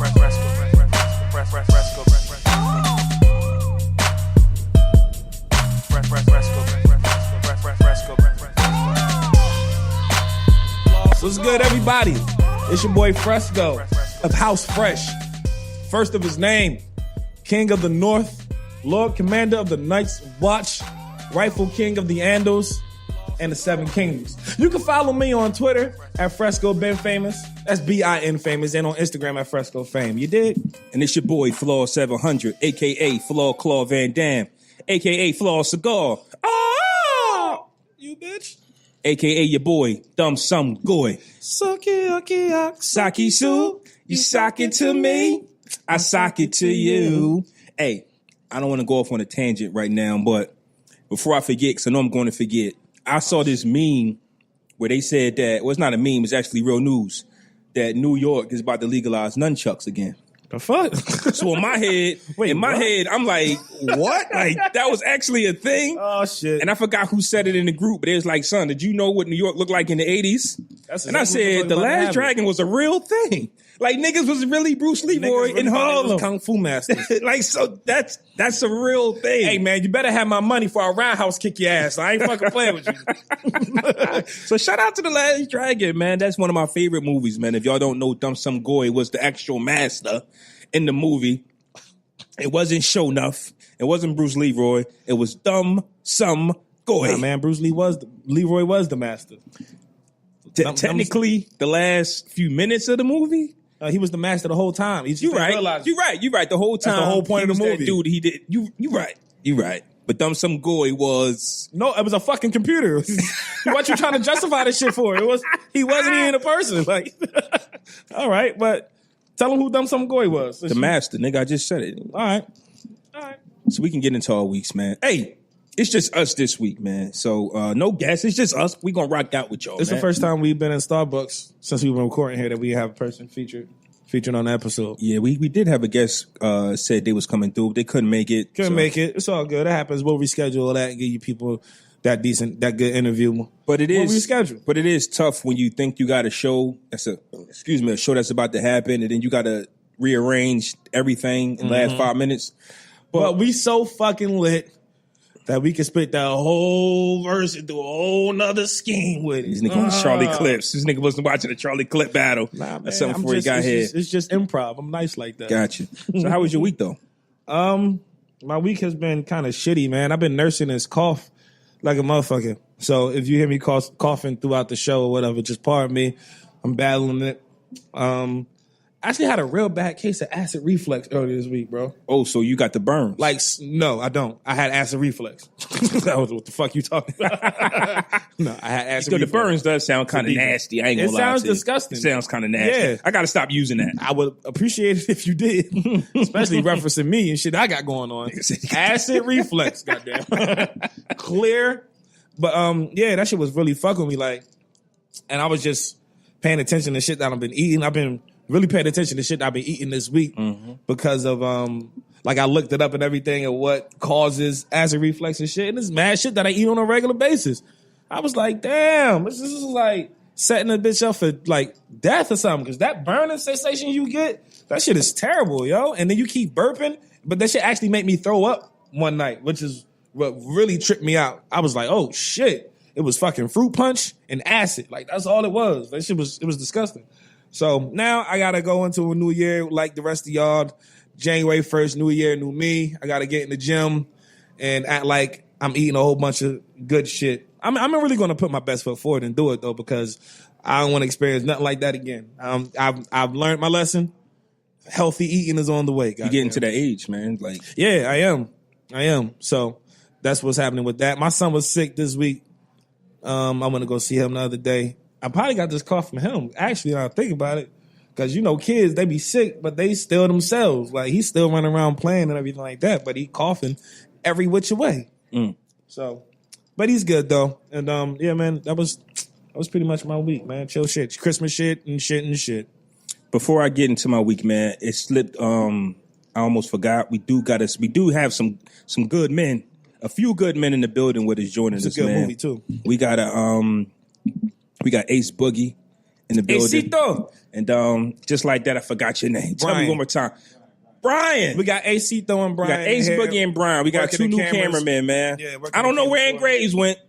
What's good, everybody? It's your boy Fresco of House Fresh. First of his name, King of the North, Lord Commander of the Night's Watch, rightful King of the Andals, and the Seven Kingdoms. You can follow me on Twitter at Fresco Ben Famous. That's B-I-N Famous, and on Instagram at Fresco Fame. You dig? And it's your boy Flaw 700, a.k.a. Flaw Claw Van Dam, a.k.a. Flaw Cigar. Oh, you bitch. A.k.a. your boy, Dumb Some Goy. Saki Su, you sock it to me, I sock it to you. Hey, I don't want to go off on a tangent right now, but before I forget, because I know I'm going to forget, I saw this meme where they said that, well, it's not a meme, it's actually real news, that New York is about to legalize nunchucks again. The fuck? So in my head, I'm like, what? Like, that was actually a thing? Oh, shit. And I forgot who said it in the group, but it was like, son, did you know what New York looked like in the 80s? And I said, The Last Dragon was a real thing. Like, niggas was really Bruce Leroy in Harlem. Kung Fu masters. Like, so that's a real thing. Hey, man, you better have my money for a roundhouse kick your ass. I ain't fucking playing with you. So shout out to The Last Dragon, man. That's one of my favorite movies, man. If y'all don't know, Dumb Some Goy was the actual master in the movie. It wasn't Sho'nuff. It wasn't Bruce Leroy. It was Dumb Some Goy. Nah, man, Leroy was the master. Technically, the last few minutes of the movie, he was the master the whole time. You're right. The whole time. That's the whole point of the movie. Dude, he did. You right. But Dumb Some Goy was... No, it was a fucking computer. What you trying to justify this shit for? He wasn't even a person. Like, all right, but tell him who Dumb Some Goy was. The master, nigga. I just said it. All right. So we can get into our weeks, man. Hey, it's just us this week, man. So no guests. It's just us. We gonna rock out with y'all. It's the first time we've been in Starbucks since we've been recording here that we have a person featured on the episode. Yeah, we did have a guest said they was coming through. They couldn't make it. Make it. It's all good. It happens. We'll reschedule that and give you people that good interview. But it is reschedule. But it is tough when you think you got a show a show that's about to happen, and then you got to rearrange everything in the last 5 minutes. But we so fucking lit that we can split that whole verse into a whole nother scheme with it. This nigga was Charlie Clips. This nigga wasn't watching the Charlie Clip battle. Nah, man, that's something before he got here. It's just improv. I'm nice like that. Gotcha. So how was your week, though? My week has been kind of shitty, man. I've been nursing this cough like a motherfucker. So if you hear me coughing throughout the show or whatever, just pardon me. I'm battling it. I actually had a real bad case of acid reflux earlier this week, bro. Oh, so you got the burn? Like, no, I don't. I had acid reflux. That was what the fuck you talking about. No, I had acid reflux. The burns does sound kind of nasty. I ain't gonna lie. It sounds disgusting. It sounds kind of nasty. Yeah. I got to stop using that. I would appreciate it if you did, especially referencing me and shit I got going on. Acid reflux, goddamn. Clear. But, yeah, that shit was really fucking with me. Like, and I was just paying attention to shit that I've been eating. I've been really paying attention to shit that I've been eating this week because of, like, I looked it up and everything and what causes acid reflux and shit. And it's mad shit that I eat on a regular basis. I was like, damn, this is like setting a bitch up for, like, death or something. Because that burning sensation you get, that shit is terrible, yo. And then you keep burping. But that shit actually made me throw up one night, which is what really tripped me out. I was like, oh, shit. It was fucking fruit punch and acid. Like, that's all it was. That shit was disgusting. So now I got to go into a new year like the rest of y'all. January 1st, new year, new me. I got to get in the gym and act like I'm eating a whole bunch of good shit. I'm really going to put my best foot forward and do it, though, because I don't want to experience nothing like that again. I've learned my lesson. Healthy eating is on the way. You're getting to that age, man. Like, yeah, I am. So that's what's happening with that. My son was sick this week. I'm going to go see him the other day. I probably got this cough from him, actually, now I think about it. Because, you know, kids, they be sick, but they still themselves. Like, he's still running around playing and everything like that, but he coughing every which way. So, but he's good, though. And, yeah, man, that was pretty much my week, man. Chill shit. Christmas shit and shit. Before I get into my week, man, it slipped. I almost forgot. We do have some good men. A few good men in the building with us joining us, man. It's a good movie, too. We got Ace Boogie in the building. Acito. And just like that, I forgot your name. Tell me one more time. Brian. We got Acito and Brian. We got Ace Boogie and Brian. We got two new cameramen, man. Yeah, I don't know where Aunt Graves went.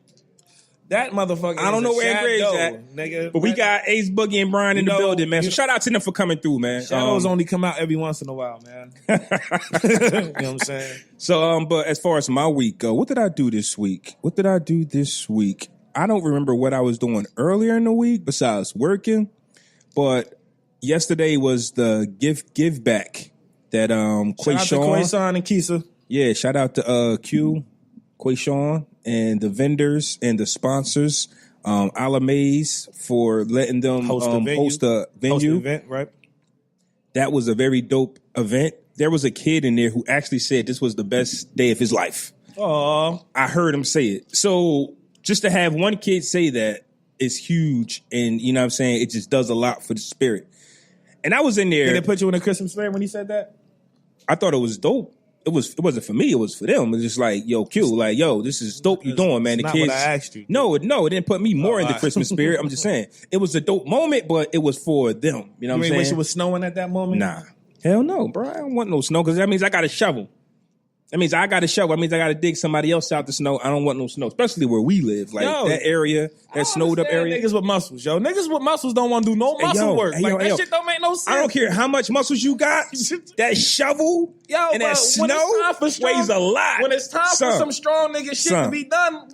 That motherfucker. I don't know where Aunt Graves at, nigga. But we got Ace Boogie and Brian in the building, man. So shout out to them for coming through, man. Shadows only come out every once in a while, man. You know what I'm saying? So, but as far as my week go, what did I do this week? I don't remember what I was doing earlier in the week besides working. But yesterday was the give back that Quayshawn and Keisha. Yeah, shout out to Q, Quayshawn, and the vendors and the sponsors, Alamaze for letting them host a venue. Host an event, right? That was a very dope event. There was a kid in there who actually said this was the best day of his life. Aww. I heard him say it. So just to have one kid say that is huge, and you know what I'm saying, it just does a lot for the spirit. And I was in there. Did it put you in a Christmas spirit when he said that? I thought it was dope. It wasn't for me. It was for them. It was just like, yo, Q, like, yo, this is dope you doing, man. The not kids. What I asked you. No, it didn't put me more in the Christmas spirit. I'm just saying it was a dope moment, but it was for them. You know what I'm saying? Wish it was snowing at that moment? Nah, hell no, bro. I don't want no snow because that means I got a shovel. That means I got to shovel. That means I got to dig somebody else out the snow. I don't want no snow, especially where we live. Like that area, that snowed up area. Niggas with muscles, yo. Niggas with muscles don't want to do no muscle work. That shit don't make no sense. I don't care how much muscles you got. That shovel and that snow weighs a lot. When it's time for some strong nigga shit to be done,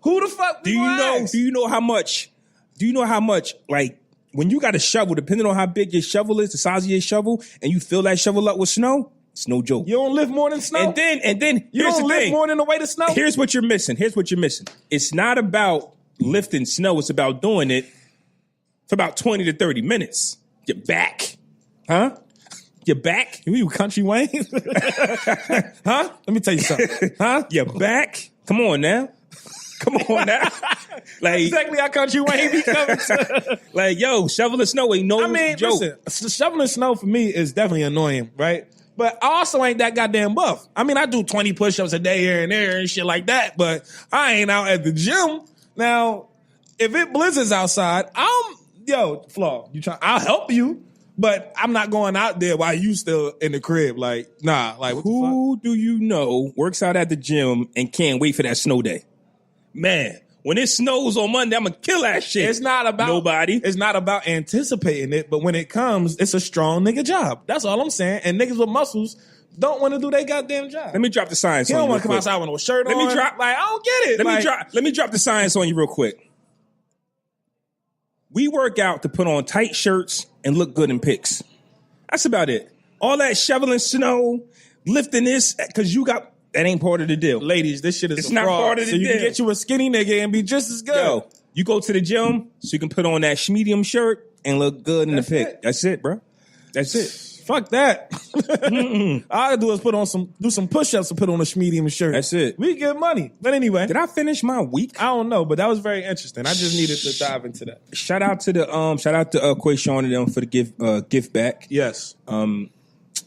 who the fuck do you know? Do you know how much? Do you know how much? Like when you got a shovel, depending on how big your shovel is, the size of your shovel, and you fill that shovel up with snow. It's no joke. You don't lift more than snow? And then you don't lift more than the weight of snow? Here's what you're missing. It's not about lifting snow. It's about doing it for about 20 to 30 minutes. Your back. Huh? Your back? You country Wayne? Huh? Let me tell you something. Huh? Your back? Come on now. Like exactly how country Wayne be coming to. Like, yo, shoveling snow ain't no joke. Listen, shoveling snow for me is definitely annoying, right? But I also ain't that goddamn buff. I mean, I do 20 push-ups a day here and there and shit like that, but I ain't out at the gym. Now, if it blizzards outside, Flaw, I'll help you, but I'm not going out there while you still in the crib. Like, nah. Like, who do you know works out at the gym and can't wait for that snow day? Man, when it snows on Monday, I'm going to kill that shit. It's not about nobody. It's not about anticipating it, but when it comes, it's a strong nigga job. That's all I'm saying. And niggas with muscles don't want to do their goddamn job. Let me drop the science on you. You don't want to come outside with no shirt on. Like, I don't get it. Let me drop the science on you real quick. We work out to put on tight shirts and look good in pics. That's about it. All that shoveling snow, lifting this, because that ain't part of the deal. Ladies, this shit is not part of the deal. So you can get you a skinny nigga and be just as good. Yo, you go to the gym so you can put on that medium shirt and look good in the pic. That's it, bro. That's it. Fuck that. All I do is do some push-ups and put on a medium shirt. That's it. We get money. But anyway. Did I finish my week? I don't know, but that was very interesting. I just needed to dive into that. Shout out to Quayshawn and them for the gift back. Yes.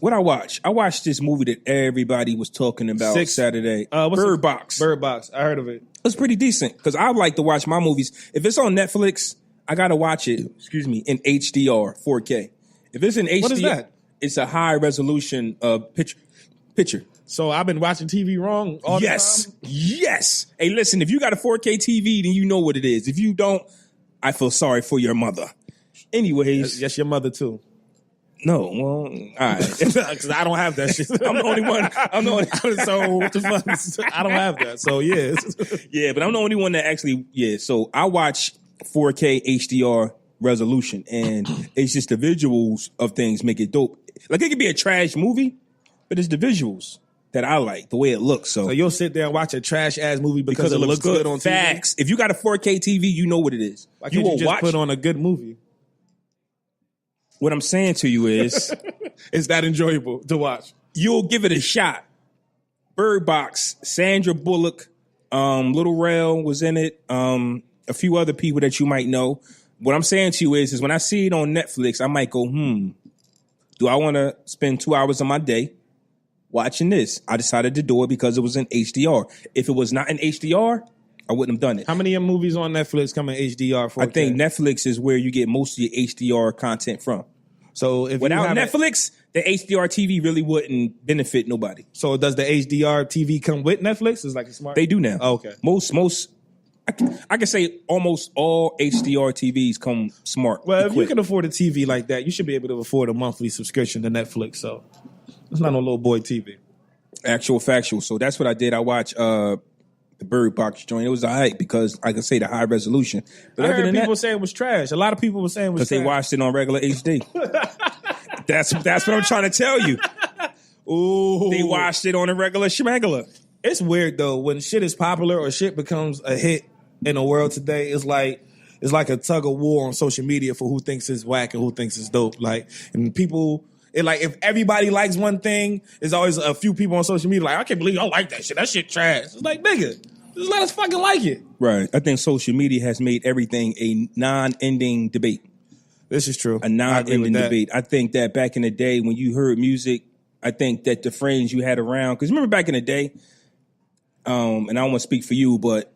What I watched? I watched this movie that everybody was talking about Saturday. Bird Box. Bird Box. I heard of it. It was pretty decent because I like to watch my movies. If it's on Netflix, I got to watch it, in HDR, 4K. If it's in HDR, what is that? It's a high resolution picture. So I've been watching TV wrong all the time? Yes. Hey, listen, if you got a 4K TV, then you know what it is. If you don't, I feel sorry for your mother. Anyways. Yes, your mother too. No, well, all right. Because I don't have that shit. I'm the only one. So what the fuck? I don't have that. So yeah. Yeah, but I'm the only one that actually, So I watch 4K HDR resolution, and it's just the visuals of things make it dope. Like it could be a trash movie, but it's the visuals that I like, the way it looks. So you'll sit there and watch a trash ass movie because it looks good on TV? Facts. If you got a 4K TV, you know what it is. Why can't you just put on a good movie? What I'm saying to you is, it's that enjoyable to watch. You'll give it a shot. Bird Box, Sandra Bullock, Little Rel was in it, a few other people that you might know. What I'm saying to you is when I see it on Netflix, I might go, do I want to spend 2 hours of my day watching this? I decided to do it because it was in HDR. If it was not in HDR, I wouldn't have done it. How many of your movies on Netflix come in HDR 4K? I think Netflix is where you get most of your HDR content from. So if without Netflix, the HDR TV really wouldn't benefit nobody. So does the HDR TV come with Netflix? It's like a smart. They do now. Oh, okay. Most. I can say almost all HDR TVs come smart. Well, equipped. if you can afford a TV like that, you should be able to afford a monthly subscription to Netflix. So it's not no little boy TV. Actual factual. So that's what I did. I watched the Bird Box joint. It was all right because I can say the high resolution. But I heard people saying it was trash. A lot of people were saying it was trash. Because they watched it on regular HD. That's what I'm trying to tell you. Ooh. They watched it on a regular schmegler. It's weird though when shit is popular or shit becomes a hit in the world today. It's like a tug of war on social media for who thinks it's whack and who thinks it's dope. Like, and people, if everybody likes one thing, there's always a few people on social media like, I can't believe y'all like that shit. That shit trash. It's like, nigga, just let us fucking like it. Right. I think social media has made everything a non-ending debate. This is true. A non-ending debate. I think that back in the day when you heard music, I think that the friends you had around, because remember back in the day, and I don't want to speak for you, but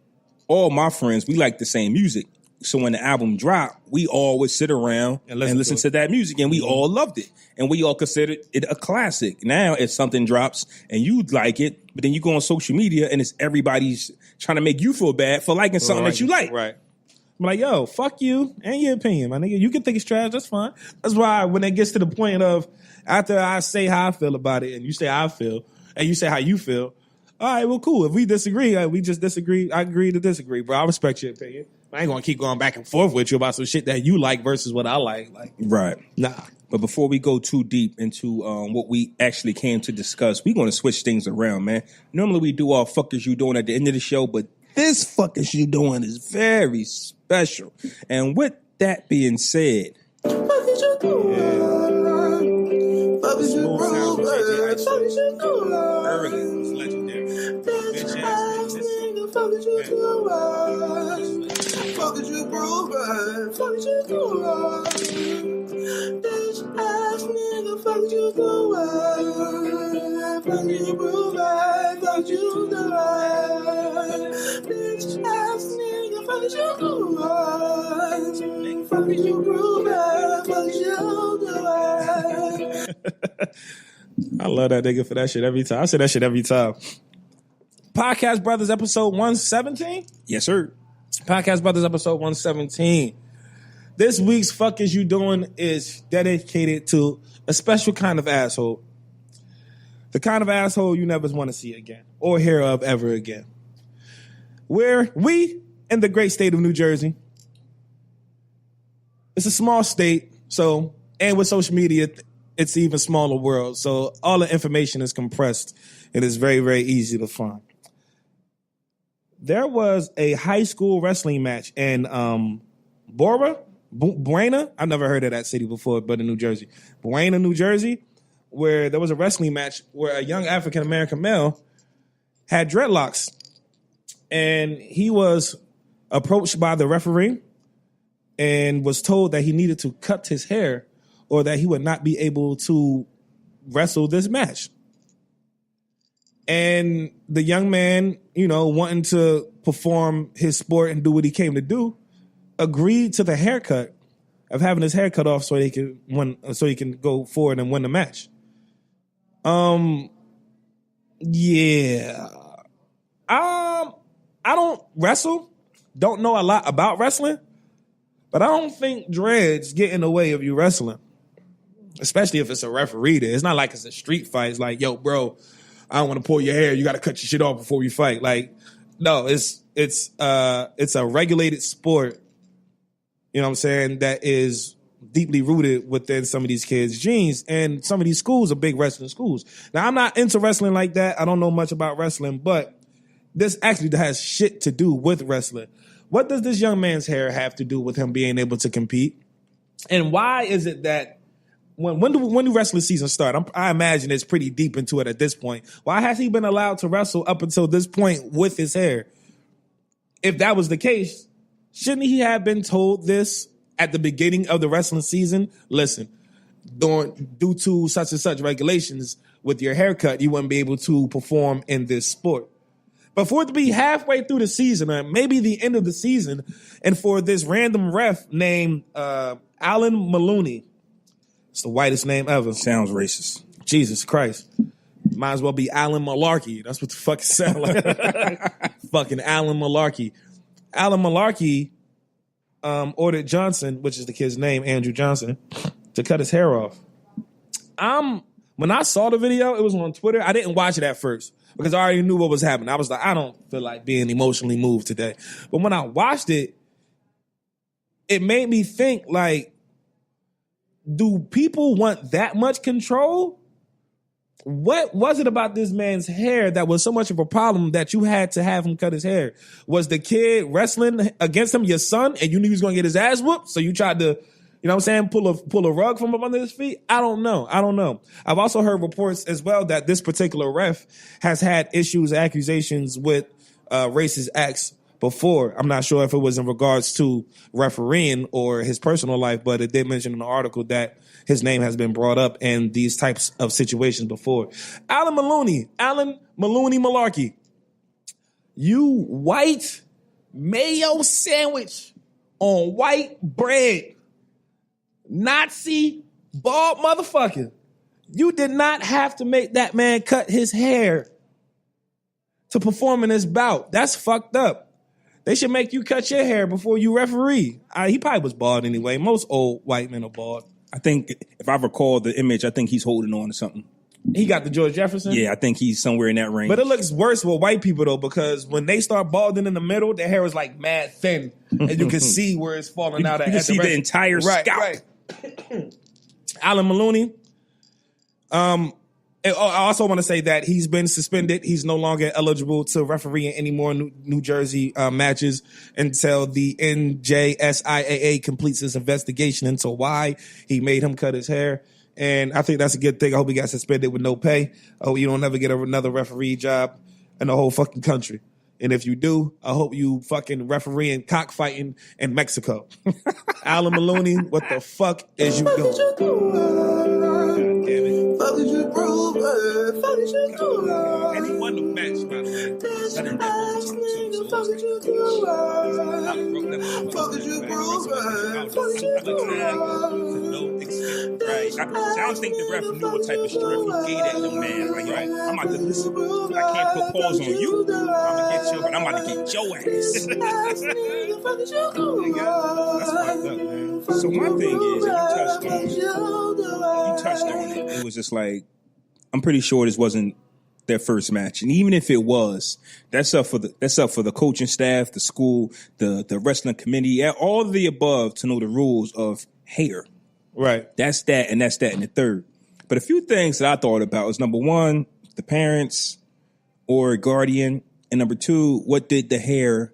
all my friends, we like the same music. So when the album dropped, we all would sit around and listen to that music, and we all loved it. And we all considered it a classic. Now, if something drops and you like it, but then you go on social media and it's everybody's trying to make you feel bad for liking something that you like. Right. I'm like, yo, fuck you and your opinion, my nigga. You can think it's trash, that's fine. That's why when it gets to the point of after I say how I feel about it and you say how I feel and you say how you feel, all right, well, cool. If we disagree, we just disagree. I agree to disagree, bro. I respect your opinion. I ain't gonna keep going back and forth with you about some shit that you like versus what I like. Like, right. Nah. But before we go too deep into what we actually came to discuss, we're going to switch things around, man. Normally we do our fuck is you doing at the end of the show, but this fuck is you doing is very special. And with that being said, Fuck is you doing? Fuck is you doing? Fuck is you doing? Early, it's legendary. Bitch ass nigga, fuck is you doing? Fuck is you proving? Fuck is you doing? Bitch ass nigga, fuck is you doing? Fuck is you proving? Fuck is you doing? Bitch ass nigga, fuck is you doing? Fuck is you proving? Fuck is you doing? I love that nigga for that shit every time. I say that shit every time. Podcast Brothers episode 117? yes, sir. Podcast Brothers episode 117. This week's Fuck Is You Doing is dedicated to a special kind of asshole. The kind of asshole you never want to see again or hear of ever again. Where we in the great state of New Jersey, it's a small state, so, and with social media, it's an even smaller world. So all the information is compressed and it's very, very easy to find. There was a high school wrestling match in Buena. I've never heard of that city before, but in New Jersey. Buena, New Jersey, where there was a wrestling match where a young African-American male had dreadlocks. And he was approached by the referee and was told that he needed to cut his hair or that he would not be able to wrestle this match. And the young man, wanting to perform his sport and do what he came to do, agreed to the haircut of having his hair cut off so he can go forward and win the match. Yeah. I don't wrestle. Don't know a lot about wrestling, but I don't think dreads get in the way of you wrestling. Especially if it's a referee there. It's not like it's a street fight. It's like, yo, bro, I don't want to pull your hair. You got to cut your shit off before we fight. Like, no, it's a regulated sport. You know what I'm saying? That is deeply rooted within some of these kids' genes. And some of these schools are big wrestling schools. Now, I'm not into wrestling like that. I don't know much about wrestling, but this actually has shit to do with wrestling. What does this young man's hair have to do with him being able to compete? And why is it that when do wrestling season start? I imagine it's pretty deep into it at this point. Why has he been allowed to wrestle up until this point with his hair? If that was the case, shouldn't he have been told this at the beginning of the wrestling season? Listen, due to such and such regulations with your haircut, you wouldn't be able to perform in this sport. But for it to be halfway through the season, or maybe the end of the season, and for this random ref named Alan Maloney, it's the whitest name ever. Sounds racist. Jesus Christ. Might as well be Alan Malarkey. That's what the fuck it sounds like. Fucking Alan Malarkey. Alan Malarkey ordered Johnson, which is the kid's name, Andrew Johnson, to cut his hair off. When I saw the video, it was on Twitter. I didn't watch it at first because I already knew what was happening. I was like, I don't feel like being emotionally moved today. But when I watched it, it made me think, like, do people want that much control? What was it about this man's hair that was so much of a problem that you had to have him cut his hair? Was the kid wrestling against him your son and you knew he was going to get his ass whooped? So you tried to, you know what I'm saying, pull a rug from up under his feet? I don't know. I've also heard reports as well that this particular ref has had issues, accusations with racist acts before. I'm not sure if it was in regards to refereeing or his personal life, but it did mention in the article that his name has been brought up in these types of situations before. Alan Maloney Malarkey, you white mayo sandwich on white bread, Nazi bald motherfucker. You did not have to make that man cut his hair to perform in this bout. That's fucked up. They should make you cut your hair before you referee. He probably was bald anyway. Most old white men are bald. I think, if I recall the image, I think he's holding on to something. He got the George Jefferson? Yeah, I think he's somewhere in that range. But it looks worse with white people, though, because when they start balding in the middle, their hair is like mad thin. And you can see where it's falling out. You can see the entire scalp. Right. Alan Maloney. I also want to say that he's been suspended. He's no longer eligible to referee in any more New Jersey matches until the NJSIAA completes its investigation into why he made him cut his hair. And I think that's a good thing. I hope he got suspended with no pay. I hope you don't ever get another referee job in the whole fucking country. And if you do, I hope you fucking refereeing cockfighting in Mexico. Alan Maloney, what the fuck is you doing? God damn it. Fuck did you prove, man? Fuck did you do, And he won the match, by the way. this ass nigga, fuck did you do, fuck did you prove, man? Fuck did you do, Right. I don't think the ref knew what type of strength he gave that young man. Like, right. I'm about to listen. I can't put pause on you. I'm gonna get you, but I'm about to get your ass. That's fucked up, man. So my thing is, you touched on it. It was just like, I'm pretty sure this wasn't their first match, and even if it was, that's up for the coaching staff, the school, the wrestling committee, all of the above to know the rules of hair. Right. That's that, and the third. But a few things that I thought about was, number one, the parents or guardian, and number two, what did the hair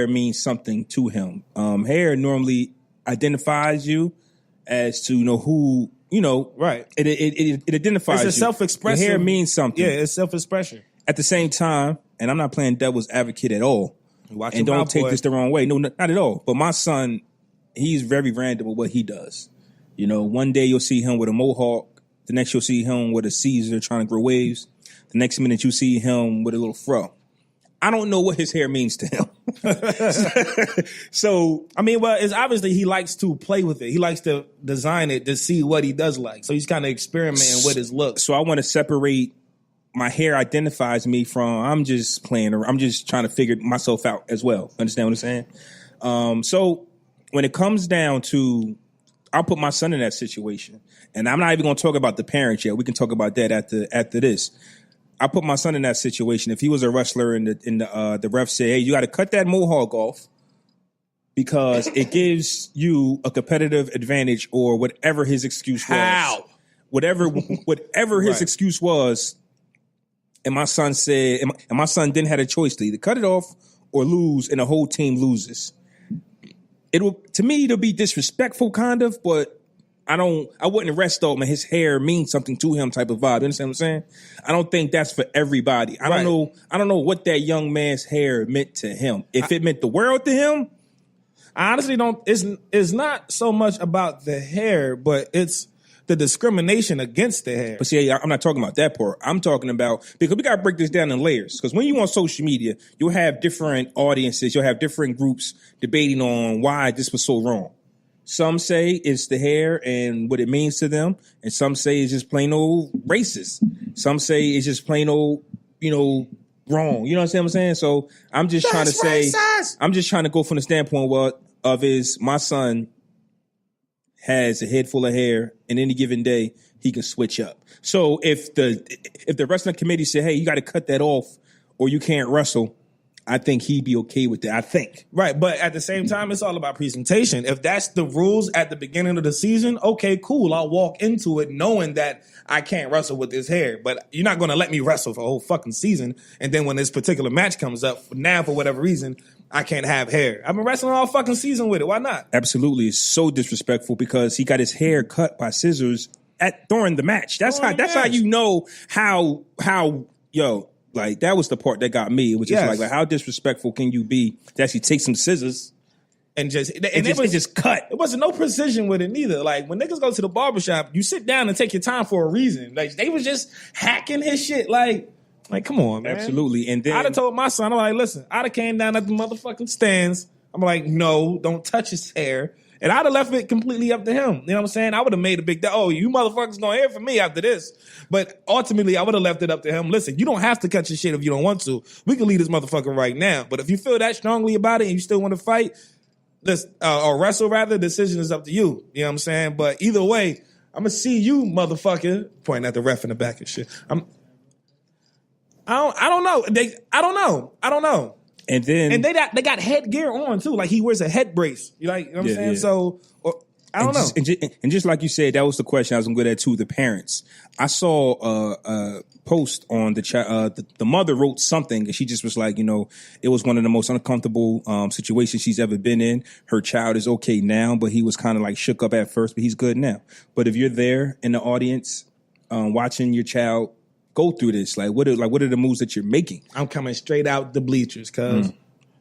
mean something to him? Hair normally identifies you as to who, right. It identifies you. It's a self-expression. Your hair means something. Yeah, it's self-expression. At the same time, and I'm not playing devil's advocate at all, and don't take this the wrong way. No, not at all. But my son, he's very random with what he does. One day you'll see him with a mohawk. The next you'll see him with a Caesar trying to grow waves. The next minute you see him with a little fro. I don't know what his hair means to him. So, it's obviously he likes to play with it. He likes to design it to see what he does like. So he's kind of experimenting with his look. So I want to separate my hair identifies me from I'm just playing, or I'm just trying to figure myself out as well. Understand what I'm saying? So when it comes down to, I'll put my son in that situation. And I'm not even going to talk about the parents yet. We can talk about that after this. I put my son in that situation. If he was a wrestler and the ref said, hey, you got to cut that mohawk off because it gives you a competitive advantage, or whatever his excuse was. How? Whatever his excuse was. And my son said, and my son didn't have a choice to either cut it off or lose, and the whole team loses. To me, it'll be disrespectful, kind of, but I wouldn't rest on his hair means something to him type of vibe. You understand what I'm saying? I don't think that's for everybody. I don't know what that young man's hair meant to him. If it meant the world to him, I honestly don't. It's not so much about the hair, but it's the discrimination against the hair. But see, I'm not talking about that part. I'm talking about, because we got to break this down in layers. Because when you on social media, you'll have different audiences, you'll have different groups debating on why this was so wrong. Some say it's the hair and what it means to them, and some say it's just plain old racist. Some say it's just plain old, wrong. You know what I'm saying? So I'm just trying to say, I'm just trying to go from the standpoint of my son has a head full of hair, and any given day he can switch up. So if the wrestling committee said, hey, you got to cut that off or you can't wrestle, I think he'd be okay with that. I think. Right. But at the same time, it's all about presentation. If that's the rules at the beginning of the season, okay, cool. I'll walk into it knowing that I can't wrestle with this hair. But you're not going to let me wrestle for a whole fucking season. And then when this particular match comes up, now for whatever reason, I can't have hair. I've been wrestling all fucking season with it. Why not? Absolutely. It's so disrespectful because he got his hair cut by scissors during the match. That's how you know how like, that was the part that got me. It was just like, how disrespectful can you be to actually take some scissors and just cut? It wasn't no precision with it neither. Like, when niggas go to the barbershop, you sit down and take your time for a reason. Like, they was just hacking his shit. Like, come on, man. Absolutely. And then I'd have told my son, I'm like, listen, I'd have came down at the motherfucking stands. I'm like, no, don't touch his hair. And I'd have left it completely up to him. You know what I'm saying? I would have made a big deal. Oh, you motherfuckers gonna hear from me after this. But ultimately, I would have left it up to him. Listen, you don't have to cut your shit if you don't want to. We can leave this motherfucker right now. But if you feel that strongly about it and you still want to fight, or wrestle rather, the decision is up to you. You know what I'm saying? But either way, I'm gonna see you, motherfucker, pointing at the ref in the back and shit. I don't know. And they got headgear on too. Like, he wears a head brace. You know what I'm saying? Yeah. So I don't know. And just like you said, that was the question I was going to go at too. The parents. I saw a post on the mother wrote something, and she just was like, it was one of the most uncomfortable situations she's ever been in. Her child is okay now, but he was kind of like shook up at first, but he's good now. But if you're there in the audience watching your child go through this, what are the moves that you're making? I'm coming straight out the bleachers, cuz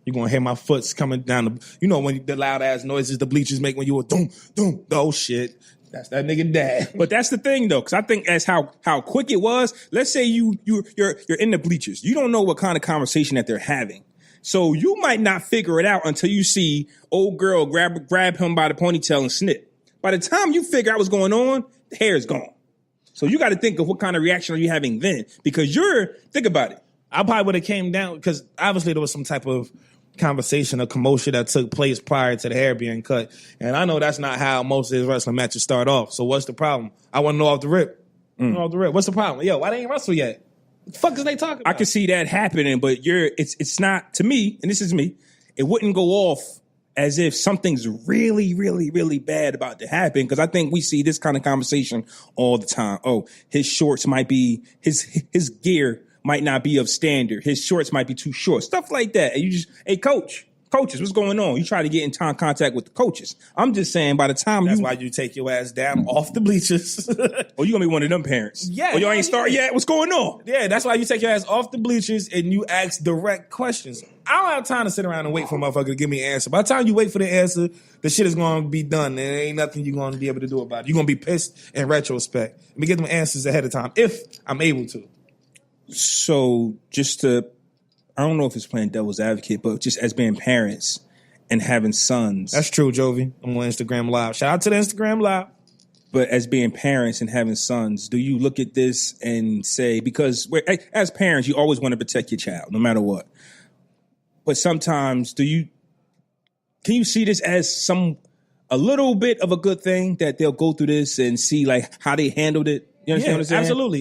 you're gonna hear my foot's coming down when the loud ass noises the bleachers make when you were doom doom. Oh shit, that's that nigga dad. But that's the thing though, because I think as how quick it was. Let's say you're in the bleachers, you don't know what kind of conversation that they're having, so you might not figure it out until you see old girl grab him by the ponytail and snip. By the time you figure out what's going on, the hair is gone. So you got to think of what kind of reaction are you having then, because think about it. I probably would have came down because obviously there was some type of conversation or commotion that took place prior to the hair being cut. And I know that's not how most of his wrestling matches start off. So what's the problem? I want to know off the rip. What's the problem? Yo, why they ain't wrestle yet? What the fuck is they talking about? I can see that happening, but it's not, to me, and this is me, it wouldn't go off as if something's really, really, really bad about to happen. Because I think we see this kind of conversation all the time. Oh, his shorts might be, his gear might not be of standard. His shorts might be too short. Stuff like that. And you just, hey, coaches, what's going on? You try to get in contact with the coaches. I'm just saying, by the time that's why you take your ass down off the bleachers. Oh, you gonna be one of them parents? Yeah. Oh, you ain't started yet? What's going on? Yeah, that's why you take your ass off the bleachers and you ask direct questions. I don't have time to sit around and wait for a motherfucker to give me an answer. By the time you wait for the answer, the shit is going to be done. There ain't nothing you're going to be able to do about it. You're going to be pissed in retrospect. Let me get them answers ahead of time, if I'm able to. So I don't know if it's playing devil's advocate, but just as being parents and having sons. That's true, Jovi. I'm on Instagram Live. Shout out to the Instagram Live. But as being parents and having sons, do you look at this and say, because as parents, you always want to protect your child, no matter what. But sometimes can you see this as a little bit of a good thing that they'll go through this and see like how they handled it? You understand what I'm saying? Absolutely.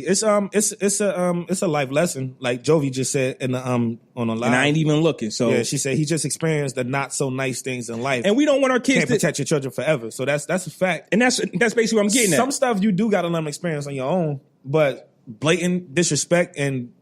It's a life lesson, like Jovi just said in the on the live. And I ain't even looking. So yeah, she said he just experienced the not so nice things in life, and we don't want our kids can't protect your children forever. So that's a fact, and that's basically what I'm getting at. Some stuff you do got to let them experience on your own, but blatant disrespect and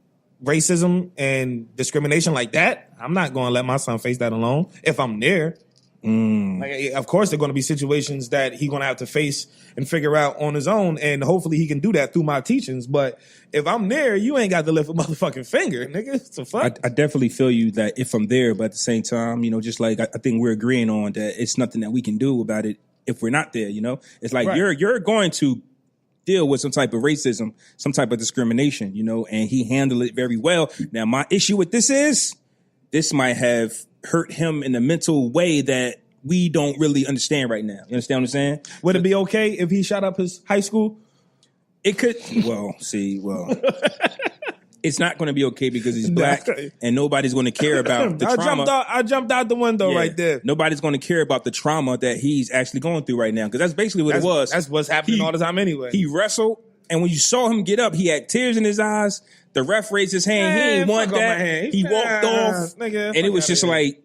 racism and discrimination like that, I'm not going to let my son face that alone if I'm there. Like, of course, there are going to be situations that he's going to have to face and figure out on his own, and hopefully he can do that through my teachings. But if I'm there, you ain't got to lift a motherfucking finger, nigga. It's the fuck. I definitely feel you that if I'm there, but at the same time, just like I think we're agreeing on that it's nothing that we can do about it if we're not there. It's like right. You're going to deal with some type of racism, some type of discrimination, you know, and he handled it very well. Now, my issue with this might have hurt him in a mental way that we don't really understand right now. You understand what I'm saying? Would it be okay if he shot up his high school? It could. It's not going to be okay because he's black and nobody's going to care about the trauma. I jumped out the window right there. Nobody's going to care about the trauma that he's actually going through right now because that's basically what it was. That's what's happening all the time anyway. He wrestled, and when you saw him get up, he had tears in his eyes. The ref raised his hand. He didn't want that. He walked off, and it was just like,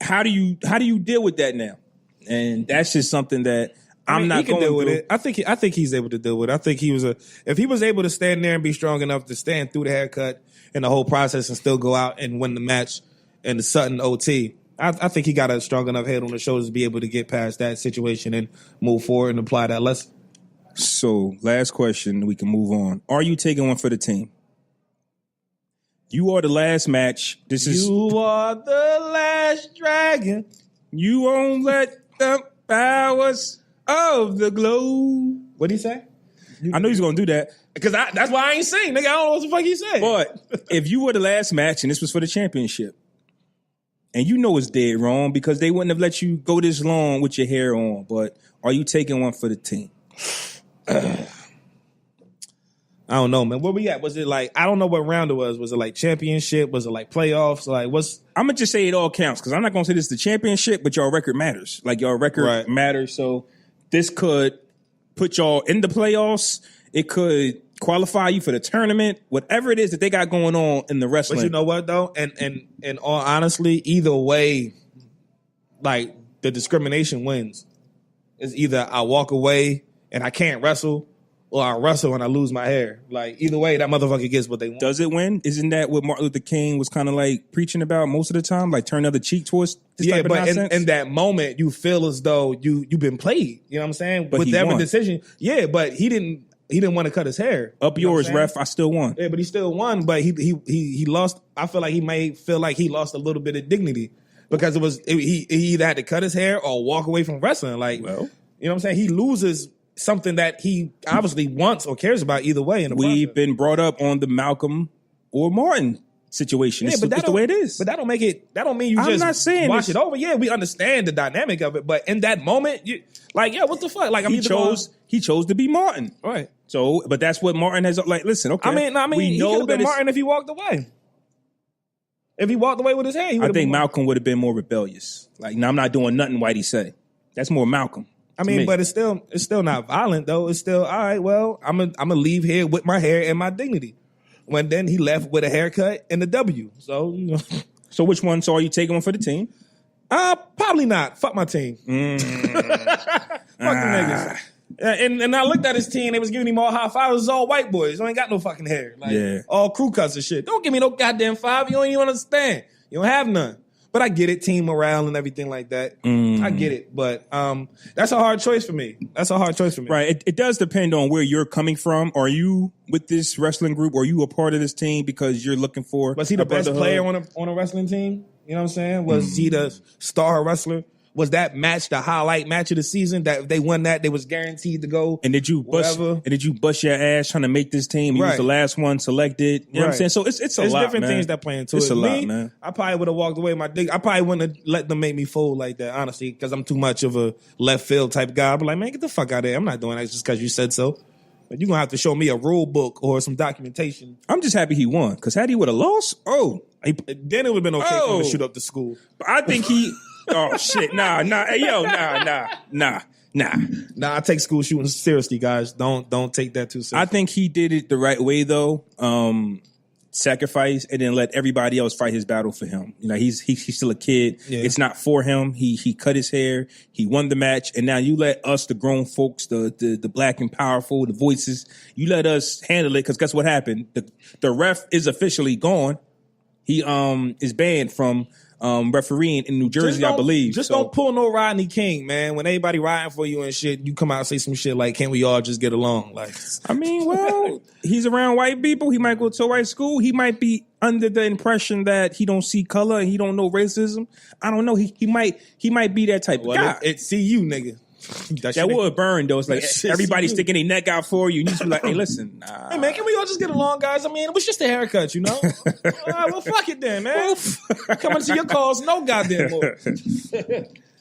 how do you deal with that now? And that's just something that I'm not going to deal with it. I think he's able to deal with it. I think if he was able to stand there and be strong enough to stand through the haircut and the whole process and still go out and win the match in the Sutton OT, I think he got a strong enough head on his shoulders to be able to get past that situation and move forward and apply that lesson. So, last question, we can move on. Are you taking one for the team? You are the last match. You are the last dragon. You won't let the powers of the globe. What'd he say? I know he's going to do that. Because that's why I ain't sing. Nigga, I don't know what the fuck he said. But if you were the last match and this was for the championship, and you know it's dead wrong because they wouldn't have let you go this long with your hair on, but are you taking one for the team? I don't know, man. Where we at? Was it like, I don't know what round it was. Was it like championship? Was it like playoffs? Like I'm going to just say it all counts because I'm not going to say this is the championship, but your record matters. Like your record matters. So this could put y'all in the playoffs. It could qualify you for the tournament. Whatever it is that they got going on in the wrestling. But you know what though? And all honestly, either way, like the discrimination wins. It's either I walk away and I can't wrestle, or I wrestle and I lose my hair. Like, either way, that motherfucker gets what they want. Does it win? Isn't that what Martin Luther King was kind of like preaching about most of the time? Like, turn the other cheek towards this type of nonsense? in that moment, you feel as though you've been played. You know what I'm saying? But with he every won. Decision. Yeah, but he didn't want to cut his hair. Up yours, ref. I still won. Yeah, but he still won. But he lost. I feel like he may feel like he lost a little bit of dignity because he either had to cut his hair or walk away from wrestling. Like, you know what I'm saying? He loses something that he obviously wants or cares about either way. We've been brought up on the Malcolm or Martin situation. It's the way it is. But that don't mean you I'm not saying watch it over. Yeah, we understand the dynamic of it, but in that moment, what the fuck? Like, he chose to be Martin. Right. So, but that's what Martin has, like, listen, okay. I mean, he could have been Martin if he walked away. If he walked away with his hair, I think Malcolm would have been more rebellious. Like, no, I'm not doing nothing Whitey say. That's more Malcolm. I mean, but it's still not violent though. It's still all right. Well, I'm gonna leave here with my hair and my dignity. When then he left with a haircut and a W. So So which one? So are you taking one for the team? Probably not. Fuck my team. Fuck the niggas. And I looked at his team. They was giving him all high fives. It's all white boys. They ain't got no fucking hair. Like all crew cuts and shit. Don't give me no goddamn five. You don't even understand. You don't have none. But I get it, team morale and everything like that. I get it, but that's a hard choice for me. Right. It does depend on where you're coming from. Are you with this wrestling group? Or are you a part of this team because you're looking for? Was he the best player on a wrestling team? You know what I'm saying? Was he the star wrestler? Was that match the highlight match of the season? That they won that, they was guaranteed to go. And did you bust your ass trying to make this team? You was the last one selected. You know what I'm saying? So it's a lot, different man. things that play into it. It's a lot, man. I probably would have walked away with my dick. I probably wouldn't have let them make me fold like that, honestly, because I'm too much of a left field type guy. I'd be like, man, get the fuck out of here. I'm not doing that just because you said so. But you're going to have to show me a rule book or some documentation. I'm just happy he won, because had he would have lost, then it would have been okay for him to shoot up the school. But I think he... Oh shit! Nah. Hey, yo, nah. I take school shooting seriously, guys. Don't take that too seriously. I think he did it the right way, though. Sacrifice and then let everybody else fight his battle for him. You know, he's still a kid. Yeah. It's not for him. He cut his hair. He won the match, and now you let us, the grown folks, the black and powerful, the voices, you let us handle it. Because guess what happened? The ref is officially gone. He is banned from refereeing in New Jersey, I believe. Don't pull no Rodney King, man. When everybody riding for you and shit, you come out and say some shit like, "Can't we all just get along?" Like, I mean, well, he's around white people. He might go to a white school. He might be under the impression that he don't see color and he don't know racism. I don't know. He might be that type of guy. See you, nigga. That would burn though. It's like shit everybody see you. sticking their neck out for you. You need to be like, hey, listen. Hey man, can we all just get along, guys? I mean, it was just a haircut, you know. All right, well, fuck it then, man. Coming to your calls, no goddamn more.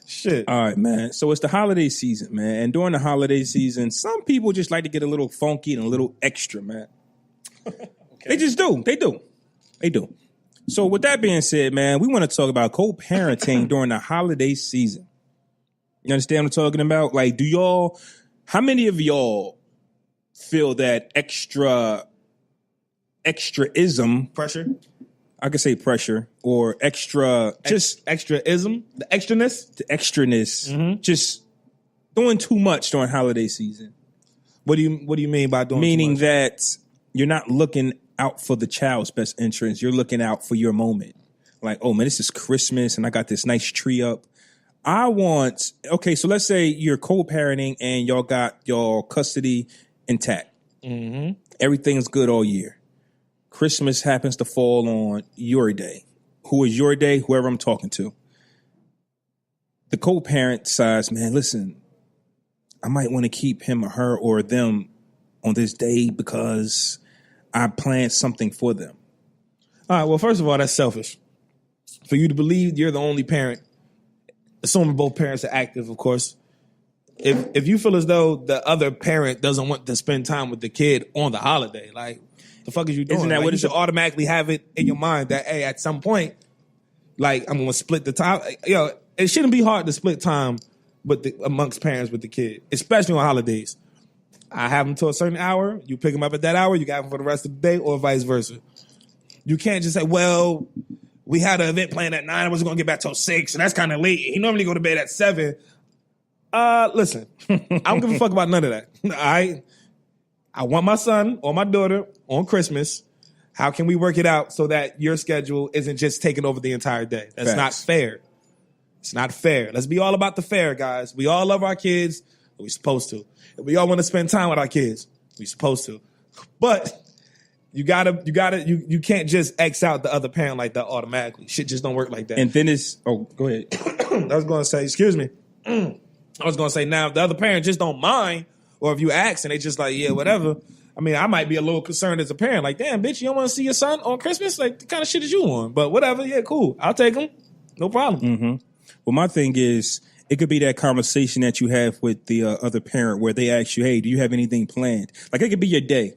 Shit. All right, man. So it's the holiday season, man. And during the holiday season, some people just like to get a little funky and a little extra, man. Okay. They just do. They do. So with that being said, man, we want to talk about co-parenting during the holiday season. You understand what I'm talking about? Like, how many of y'all feel that extraism? Pressure? I could say pressure or extraism, the extraness, just doing too much during holiday season. What do you mean by doing? Meaning too much? that you're not looking out for the child's best interest. You're looking out for your moment. Like, oh man, this is Christmas and I got this nice tree up. So let's say you're co-parenting and y'all got your custody intact. Mm-hmm. Everything's good all year. Christmas happens to fall on your day. Who is your day? Whoever I'm talking to. The co-parent decides, man, listen, I might want to keep him or her or them on this day because I planned something for them. All right, well, first of all, that's selfish. For you to believe you're the only parent, assuming both parents are active, of course. If you feel as though the other parent doesn't want to spend time with the kid on the holiday, like, the fuck is you doing? Isn't that like, what you should automatically have it in your mind that, hey, at some point, like, I'm going to split the time. Yo, it shouldn't be hard to split time amongst parents with the kid, especially on holidays. I have them to a certain hour. You pick them up at that hour. You got them for the rest of the day, or vice versa. You can't just say, well, we had an event planned at 9. I wasn't going to get back till 6, and that's kind of late. He normally go to bed at 7. Listen, I don't give a fuck about none of that. I want my son or my daughter on Christmas. How can we work it out so that your schedule isn't just taking over the entire day? That's not fair. It's not fair. Let's be all about the fair, guys. We all love our kids. We're supposed to. If we all want to spend time with our kids, we're supposed to. But you can't just X out the other parent like that automatically. Shit just don't work like that. And then go ahead. I was going to say, excuse me. I was going to say, now, if the other parent just don't mind, or if you ask and they just like, yeah, whatever. I mean, I might be a little concerned as a parent. Like, damn, bitch, you don't want to see your son on Christmas? Like, the kind of shit is you on? But whatever, yeah, cool. I'll take him. No problem. Mm-hmm. Well, my thing is, it could be that conversation that you have with the other parent where they ask you, hey, do you have anything planned? Like, it could be your day,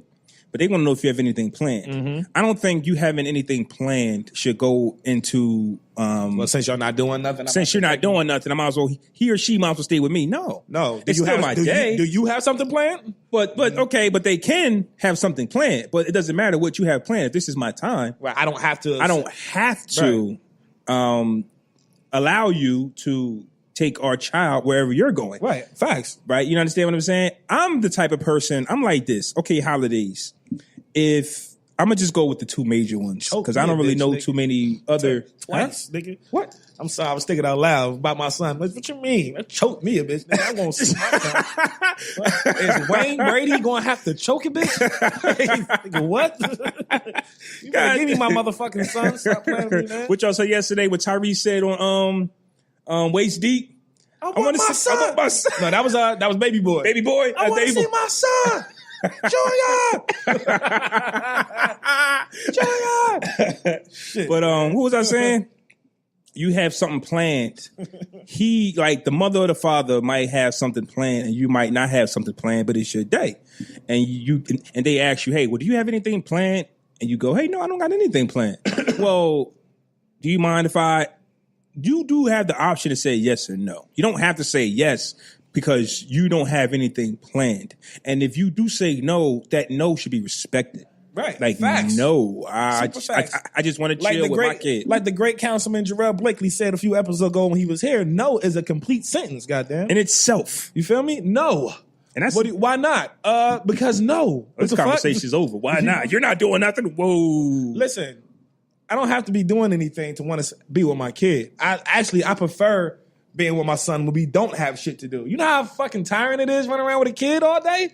but they want to know if you have anything planned. Mm-hmm. I don't think you having anything planned should go into... well, since you're not doing nothing... Since you're not doing nothing, I might as well... He or she might as well stay with me. No. It's still my day. Do you have something planned? But okay, but they can have something planned. But it doesn't matter what you have planned. If this is my time... Right, I don't have to... Right. Allow you to take our child wherever you're going. Right, facts. Right, you understand what I'm saying? I'm the type of person, I'm like this. Okay, holidays. If I'm gonna just go with the two major ones because I don't really know too many other. Twice, nigga. What? I'm sorry, I was thinking out loud about my son. What you mean? That choked me a bitch. Nigga, I'm gonna see my son. Is Wayne Brady gonna have to choke a bitch? Nigga, what? You gotta give me my motherfucking son. Stop playing with me, man. What y'all said yesterday? What Tyrese said on Waist Deep. I want my son. No, that was Baby Boy. Baby Boy. I want to see my son. Junior! Shit. But what was I saying? You have something planned. He, like the mother or the father, might have something planned, and you might not have something planned, but it's your day. And they ask you, hey, well, do you have anything planned? And you go, hey, no, I don't got anything planned. Well, do you mind if you do have the option to say yes or no. You don't have to say yes because you don't have anything planned. And if you do say no, that no should be respected. Right. Like, facts. No, I just want to chill with my kid. Like the great councilman Jarrell Blakely said a few episodes ago when he was here, no is a complete sentence, goddamn. In itself. You feel me? No. And that's why not? Because no. This conversation's over. Why not? You're not doing nothing. Whoa. Listen, I don't have to be doing anything to want to be with my kid. I prefer being with my son when we don't have shit to do. You know how fucking tiring it is running around with a kid all day?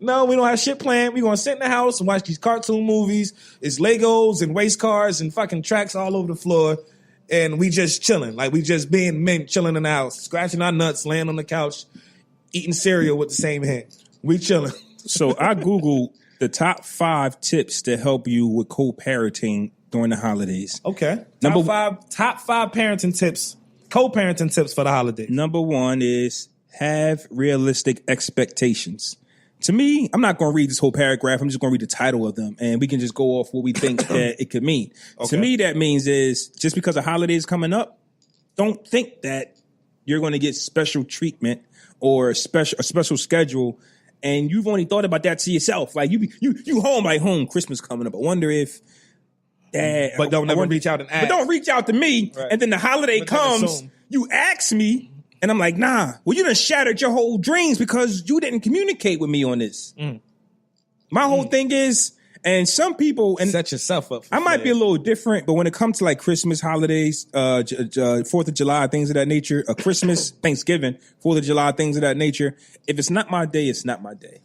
No, we don't have shit planned. We're going to sit in the house and watch these cartoon movies. It's Legos and race cars and fucking tracks all over the floor. And we just chilling. Like we just being men chilling in the house, scratching our nuts, laying on the couch, eating cereal with the same hand. We chilling. So I Googled the top 5 tips to help you with co-parenting during the holidays. Okay. Top five parenting tips, co-parenting tips for the holidays. Number 1 is have realistic expectations. To me, I'm not going to read this whole paragraph. I'm just going to read the title of them, and we can just go off what we think that it could mean. Okay. To me, that means is just because a holiday is coming up, don't think that you're going to get special treatment or a special schedule, and you've only thought about that to yourself. Like you home like Christmas coming up. I wonder if that. But don't never reach out and ask. But don't reach out to me, right. And then the holiday comes, you ask me. And I'm like, nah, well, you done shattered your whole dreams because you didn't communicate with me on this. My whole thing is, and some people... and set yourself up. I might be a little different, but when it comes to like Christmas, holidays, 4th of July, things of that nature, Christmas, Thanksgiving, 4th of July, things of that nature, if it's not my day, it's not my day.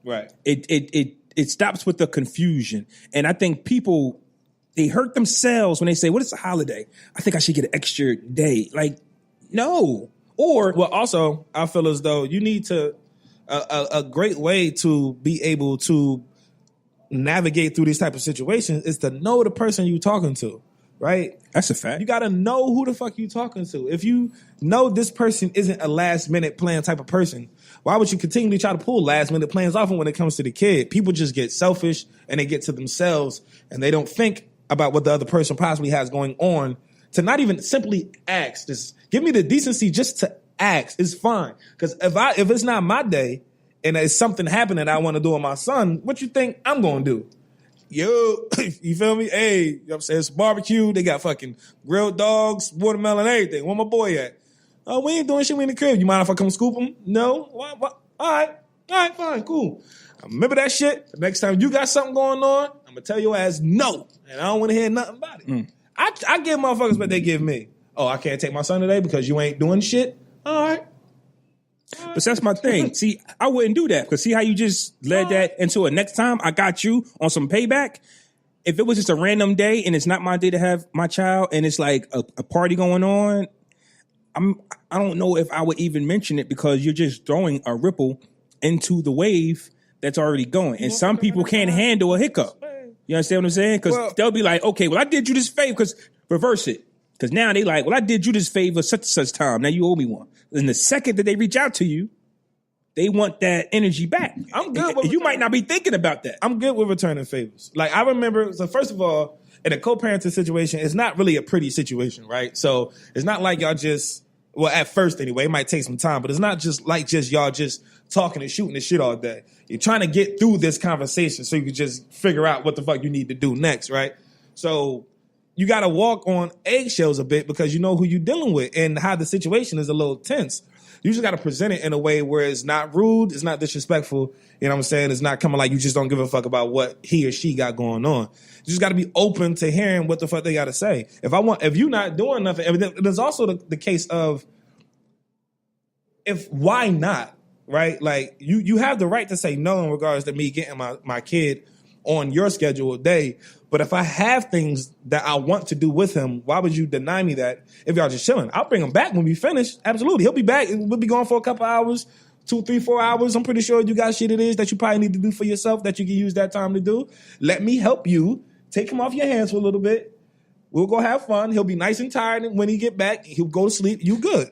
Right. It stops with the confusion. And I think people, they hurt themselves when they say, what is a holiday? I think I should get an extra day. Like, no. Or, well, also, I feel as though you need to, a great way to be able to navigate through these type of situations is to know the person you're talking to, right? That's a fact. You got to know who the fuck you talking to. If you know this person isn't a last minute plan type of person, why would you continually try to pull last minute plans off when it comes to the kid? People just get selfish and they get to themselves and they don't think about what the other person possibly has going on. To not even simply ask, just give me the decency just to ask is fine. Because if it's not my day and there's something happening that I want to do with my son, what you think I'm going to do? Yo, you feel me? Hey, you know what I'm saying? It's barbecue. They got fucking grilled dogs, watermelon, everything. Where my boy at? Oh, we ain't doing shit. We in the crib. You mind if I come scoop him? No? What? All right, fine, cool. Remember that shit? The next time you got something going on, I'm going to tell your ass no. And I don't want to hear nothing about it. I give motherfuckers what they give me. Oh, I can't take my son today because you ain't doing shit? All right. But that's my thing. See, I wouldn't do that because see how you just led that into a next time I got you on some payback? If it was just a random day and it's not my day to have my child and it's like a party going on, I don't know if I would even mention it because you're just throwing a ripple into the wave that's already going. And some people can't handle a hiccup. You understand what I'm saying? Because they'll be like, okay, well, I did you this favor because reverse it. Because now they like, well, I did you this favor such and such time. Now you owe me one. And the second that they reach out to you, they want that energy back. I'm good. And you might not be thinking about that. I'm good with returning favors. Like I remember, so first of all, in a co-parenting situation, it's not really a pretty situation, right? So it's not like y'all just, well, at first anyway, it might take some time, but it's not just like y'all just talking and shooting the shit all day. You're trying to get through this conversation so you can just figure out what the fuck you need to do next, right? So you got to walk on eggshells a bit because you know who you're dealing with and how the situation is a little tense. You just got to present it in a way where it's not rude, it's not disrespectful. You know what I'm saying? It's not coming like you just don't give a fuck about what he or she got going on. You just got to be open to hearing what the fuck they got to say. If you're not doing nothing, and there's also the case of why not? Right? Like you have the right to say no in regards to me getting my kid on your scheduled day. But if I have things that I want to do with him, why would you deny me that if y'all just chilling? I'll bring him back when we finish. Absolutely. He'll be back. We'll be gone for a couple hours, 2, 3, 4 hours. I'm pretty sure you got shit it is that you probably need to do for yourself that you can use that time to do. Let me help you. Take him off your hands for a little bit. We'll go have fun. He'll be nice and tired. And when he get back, he'll go to sleep. You good.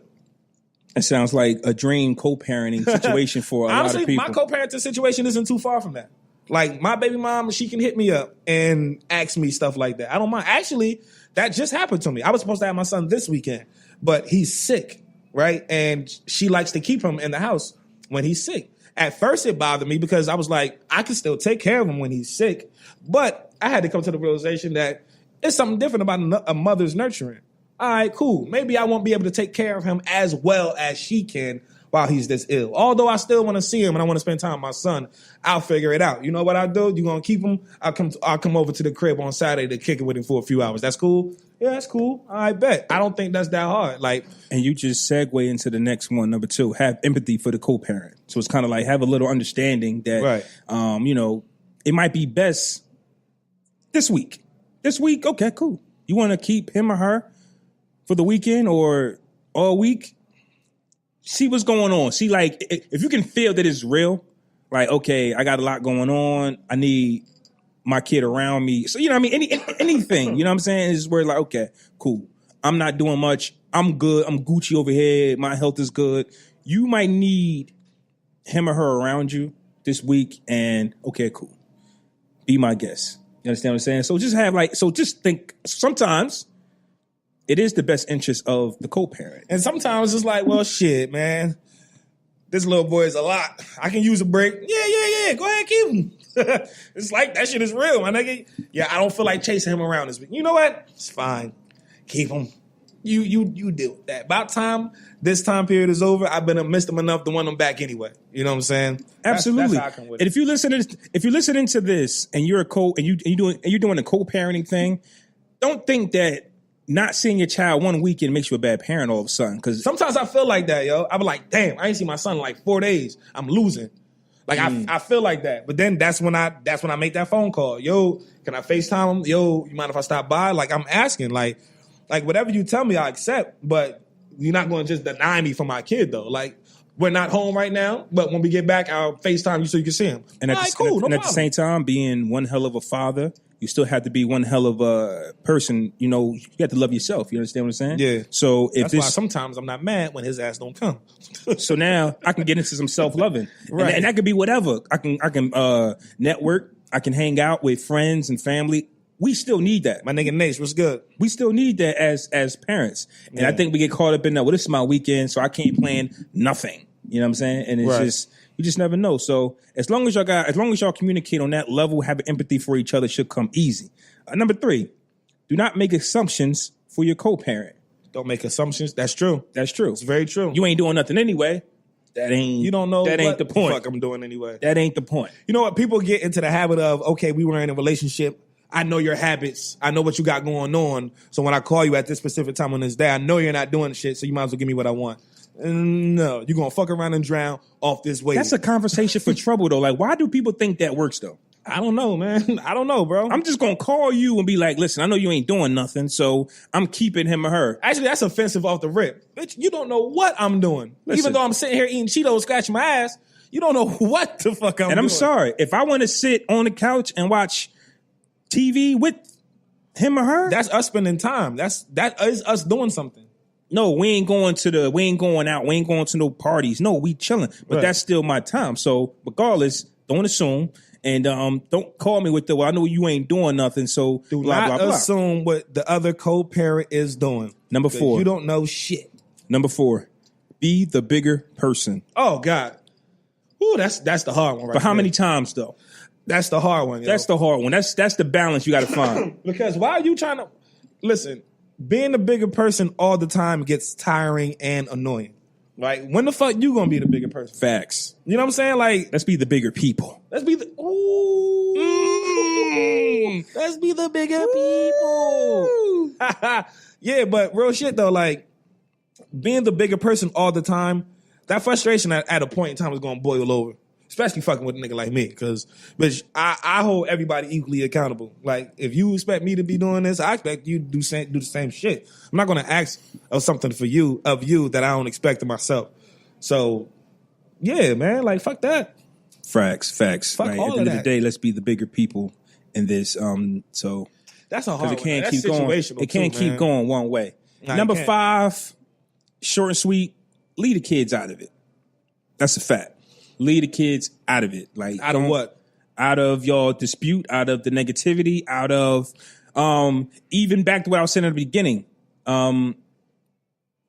It sounds like a dream co-parenting situation for a lot of people. My co-parenting situation isn't too far from that. Like, my baby mom, she can hit me up and ask me stuff like that. I don't mind. Actually, that just happened to me. I was supposed to have my son this weekend, but he's sick, right? And she likes to keep him in the house when he's sick. At first, it bothered me because I was like, I can still take care of him when he's sick. But I had to come to the realization that it's something different about a mother's nurturing. All right, cool. Maybe I won't be able to take care of him as well as she can while he's this ill. Although I still want to see him and I want to spend time with my son, I'll figure it out. You know what I do? You gonna keep him? I'll come over to the crib on Saturday to kick it with him for a few hours. That's cool? Yeah, that's cool. I bet. I don't think that's that hard. Like, and you just segue into the next one, number 2, have empathy for the co-parent. So it's kind of like have a little understanding that, right. You know, it might be best this week. This week, okay, cool. You want to keep him or her for the weekend or all week? see what's going on. See, like, if you can feel that it's real, like, okay, I got a lot going on. I need my kid around me. So, you know what I mean? Anything, you know what I'm saying? Is where like, okay, cool. I'm not doing much. I'm good. I'm Gucci over here. My health is good. You might need him or her around you this week. And okay, cool. Be my guest. You understand what I'm saying? So just think sometimes it is the best interest of the co-parent. And sometimes it's like, well, shit, man. This little boy is a lot. I can use a break. Yeah. Go ahead, keep him. It's like that shit is real, my nigga. Yeah, I don't feel like chasing him around this week. You know what? It's fine. Keep him. You deal with that. About time this time period is over, I've missed him enough to want him back anyway. You know what I'm saying? Absolutely. That's how I come with and it. if you're listening to this and you're you're doing a co-parenting thing, don't think that not seeing your child one weekend makes you a bad parent all of a sudden. Because sometimes I feel like that, yo. I be like, damn, I ain't seen my son in like 4 days. I'm losing. Like I feel like that. But then that's when I make that phone call. Yo, can I FaceTime him? Yo, you mind if I stop by? Like I'm asking, like whatever you tell me, I accept. But you're not going to just deny me for my kid though. Like we're not home right now, but when we get back, I'll FaceTime you so you can see him. And at the same time, being one hell of a father, you still have to be one hell of a person. You know, you have to love yourself. You understand what I'm saying? Yeah. So that's why sometimes I'm not mad when his ass don't come. So now I can get into some self-loving. Right. And that could be whatever. I can network. I can hang out with friends and family. We still need that. My nigga Nace, what's good? We still need that as parents. And I think we get caught up in that. Well, this is my weekend, so I can't plan nothing. You know what I'm saying? And it's just, you just never know. So as long as y'all communicate on that level, have empathy for each other, should come easy. Number 3, do not make assumptions for your co-parent. Don't make assumptions. That's true. That's true. It's very true. You ain't doing nothing anyway. You don't know that ain't the point. Fuck I'm doing anyway. That ain't the point. You know what? People get into the habit of, okay, we were in a relationship. I know your habits. I know what you got going on. So when I call you at this specific time on this day, I know you're not doing shit. So you might as well give me what I want. No, you're going to fuck around and drown off this way. That's a conversation for trouble, though. Like, why do people think that works, though? I don't know, man. I don't know, bro. I'm just going to call you and be like, listen, I know you ain't doing nothing, so I'm keeping him or her. Actually, that's offensive off the rip. Bitch, you don't know what I'm doing. Listen. Even though I'm sitting here eating Cheetos, scratching my ass, you don't know what the fuck I'm doing. And I'm sorry. If I want to sit on the couch and watch TV with him or her, that's us spending time. That is us doing something. No, we ain't going out. We ain't going to no parties. No, we chilling. But that's still my time. So regardless, don't assume. And don't call me with I know you ain't doing nothing. So do blah, not blah, blah. assume what the other co-parent is doing. Number 4. You don't know shit. Number 4, be the bigger person. Oh, God. Ooh, that's the hard one right But how there. many times, though? That's the hard one, yo. That's the hard one. That's the balance you got to find. Because why are you trying to... Listen, being the bigger person all the time gets tiring and annoying. Like, when the fuck you gonna be the bigger person? Facts. You know what I'm saying? Like, let's be the bigger people. Let's be the... Ooh. Let's be the bigger people. Yeah, but real shit, though, like, being the bigger person all the time, that frustration at a point in time is gonna boil over. Especially fucking with a nigga like me, because bitch, I hold everybody equally accountable. Like, if you expect me to be doing this, I expect you to do the same shit. I'm not gonna ask of something of you that I don't expect of myself. So, yeah, man, like fuck that. Facts. Fuck right? all At the of end of that. the day, let's be the bigger people in this. So that's a hard one. It can't That's keep going. situational It can't too, keep man. going one way. Nah, Number it can't. 5, short and sweet. Leave the kids out of it. That's a fact. Leave the kids out of it. Like, Out of what? Out of y'all dispute, out of the negativity, out of even back to what I was saying at the beginning.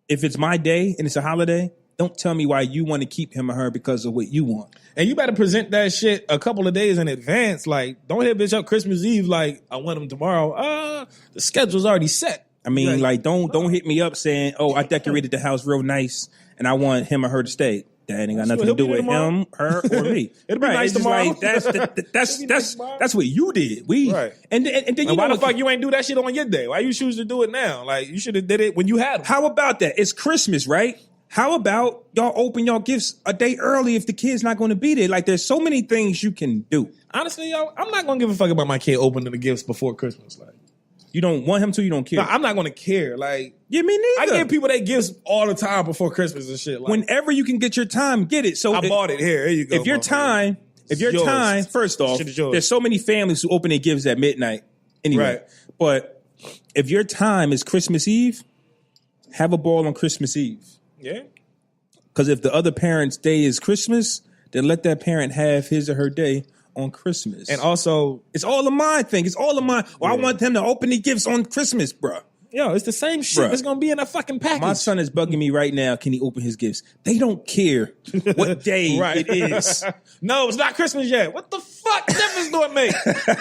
If it's my day and it's a holiday, don't tell me why you want to keep him or her because of what you want. And you better present that shit a couple of days in advance. Like, don't hit bitch up Christmas Eve like, I want him tomorrow. The schedule's already set. I mean, like don't hit me up saying, oh, I decorated the house real nice and I want him or her to stay. That ain't got nothing to do with him, her, or me. It'll be nice it's just tomorrow. like that's what you did. Right. And then you why know the fuck you ain't do that shit on your day? Why you choose to do it now? Like, you should have did it when you had them. How about that? It's Christmas, right? How about y'all open y'all gifts a day early if the kid's not going to be there? Like, there's so many things you can do. Honestly, yo, I'm not gonna give a fuck about my kid opening the gifts before Christmas. Like, You don't want him to. You don't care. No, I'm not gonna care. Like, yeah, me neither. I give people they gifts all the time before Christmas and shit. Like, whenever you can get your time, get it. So I bought it. Here you go. If your time, first off, there's so many families who open their gifts at midnight. Anyway, Right. But if your time is Christmas Eve, have a ball on Christmas Eve. Yeah. Because if the other parent's day is Christmas, then let that parent have his or her day on Christmas. And also, it's all a mind thing. It's all a mind. Well, I want them to open the gifts on Christmas, bro. yo, it's the same shit Bruh. that's gonna be in a fucking package. My son is bugging me right now. Can he open his gifts? They don't care what day it is. No, it's not Christmas yet. What the fuck difference do it make?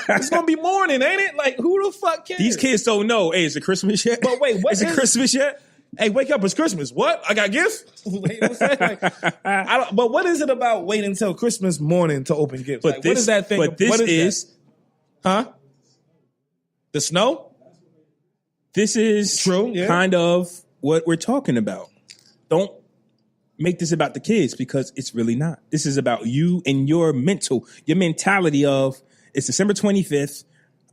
It's gonna be morning, ain't it? Like, who the fuck cares? These kids don't know. Hey, is it Christmas yet? But wait, what is it Christmas yet? Hey, wake up! It's Christmas. What? I got gifts. You know what I'm saying? Like, but what is it about waiting until Christmas morning to open gifts? But like, this, what is that thing? But this what is huh? The snow? This is True, yeah. kind of what we're talking about. Don't make this about the kids because it's really not. This is about you and your mentality of it's December 25th.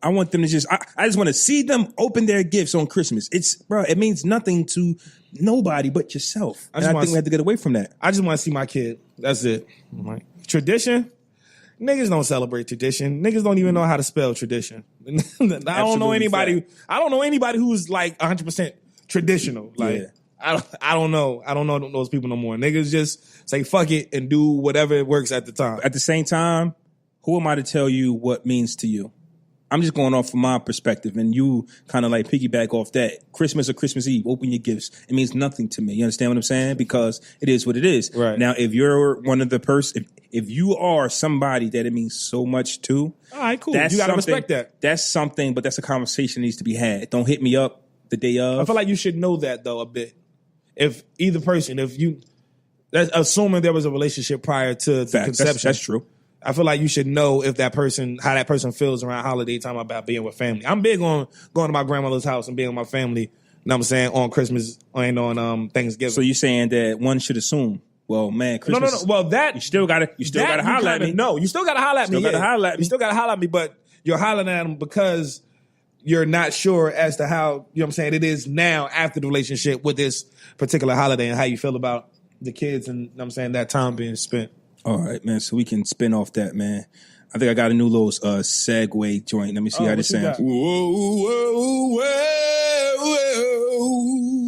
I want them to I just want to see them open their gifts on Christmas. It means nothing to nobody but yourself. I think we have to get away from that. I just want to see my kid. That's it. Right. Tradition? Niggas don't celebrate tradition. Niggas don't even know how to spell tradition. I don't know anybody. I don't know anybody who's like 100% traditional. Like, yeah. I don't know. I don't know those people no more. Niggas just say fuck it and do whatever works at the time. At the same time, who am I to tell you what means to you? I'm just going off from my perspective, and you kind of like piggyback off that. Christmas or Christmas Eve, open your gifts. It means nothing to me. You understand what I'm saying? Because it is what it is. Right. Now, if you're one of the if you are somebody that it means so much to, all right, cool. You gotta respect that. That's something, but that's a conversation that needs to be had. Don't hit me up the day of. I feel like you should know that though a bit. If either person, that's assuming there was a relationship prior to the conception. That's true. I feel like you should know if that person, how that person feels around holiday time about being with family. I'm big on going to my grandmother's house and being with my family, you know what I'm saying, on Christmas and on Thanksgiving. So you're saying that one should assume, well, man, Christmas. No. Well, that you still gotta holler at me. No, you still gotta holler at me. You still gotta holler at me, but you're hollering at them because you're not sure as to how, you know what I'm saying, it is now after the relationship with this particular holiday and how you feel about the kids and, you know what I'm saying, that time being spent. All right, man. So we can spin off that, man. I think I got a new little segue joint. Let me see how this sounds. Whoa.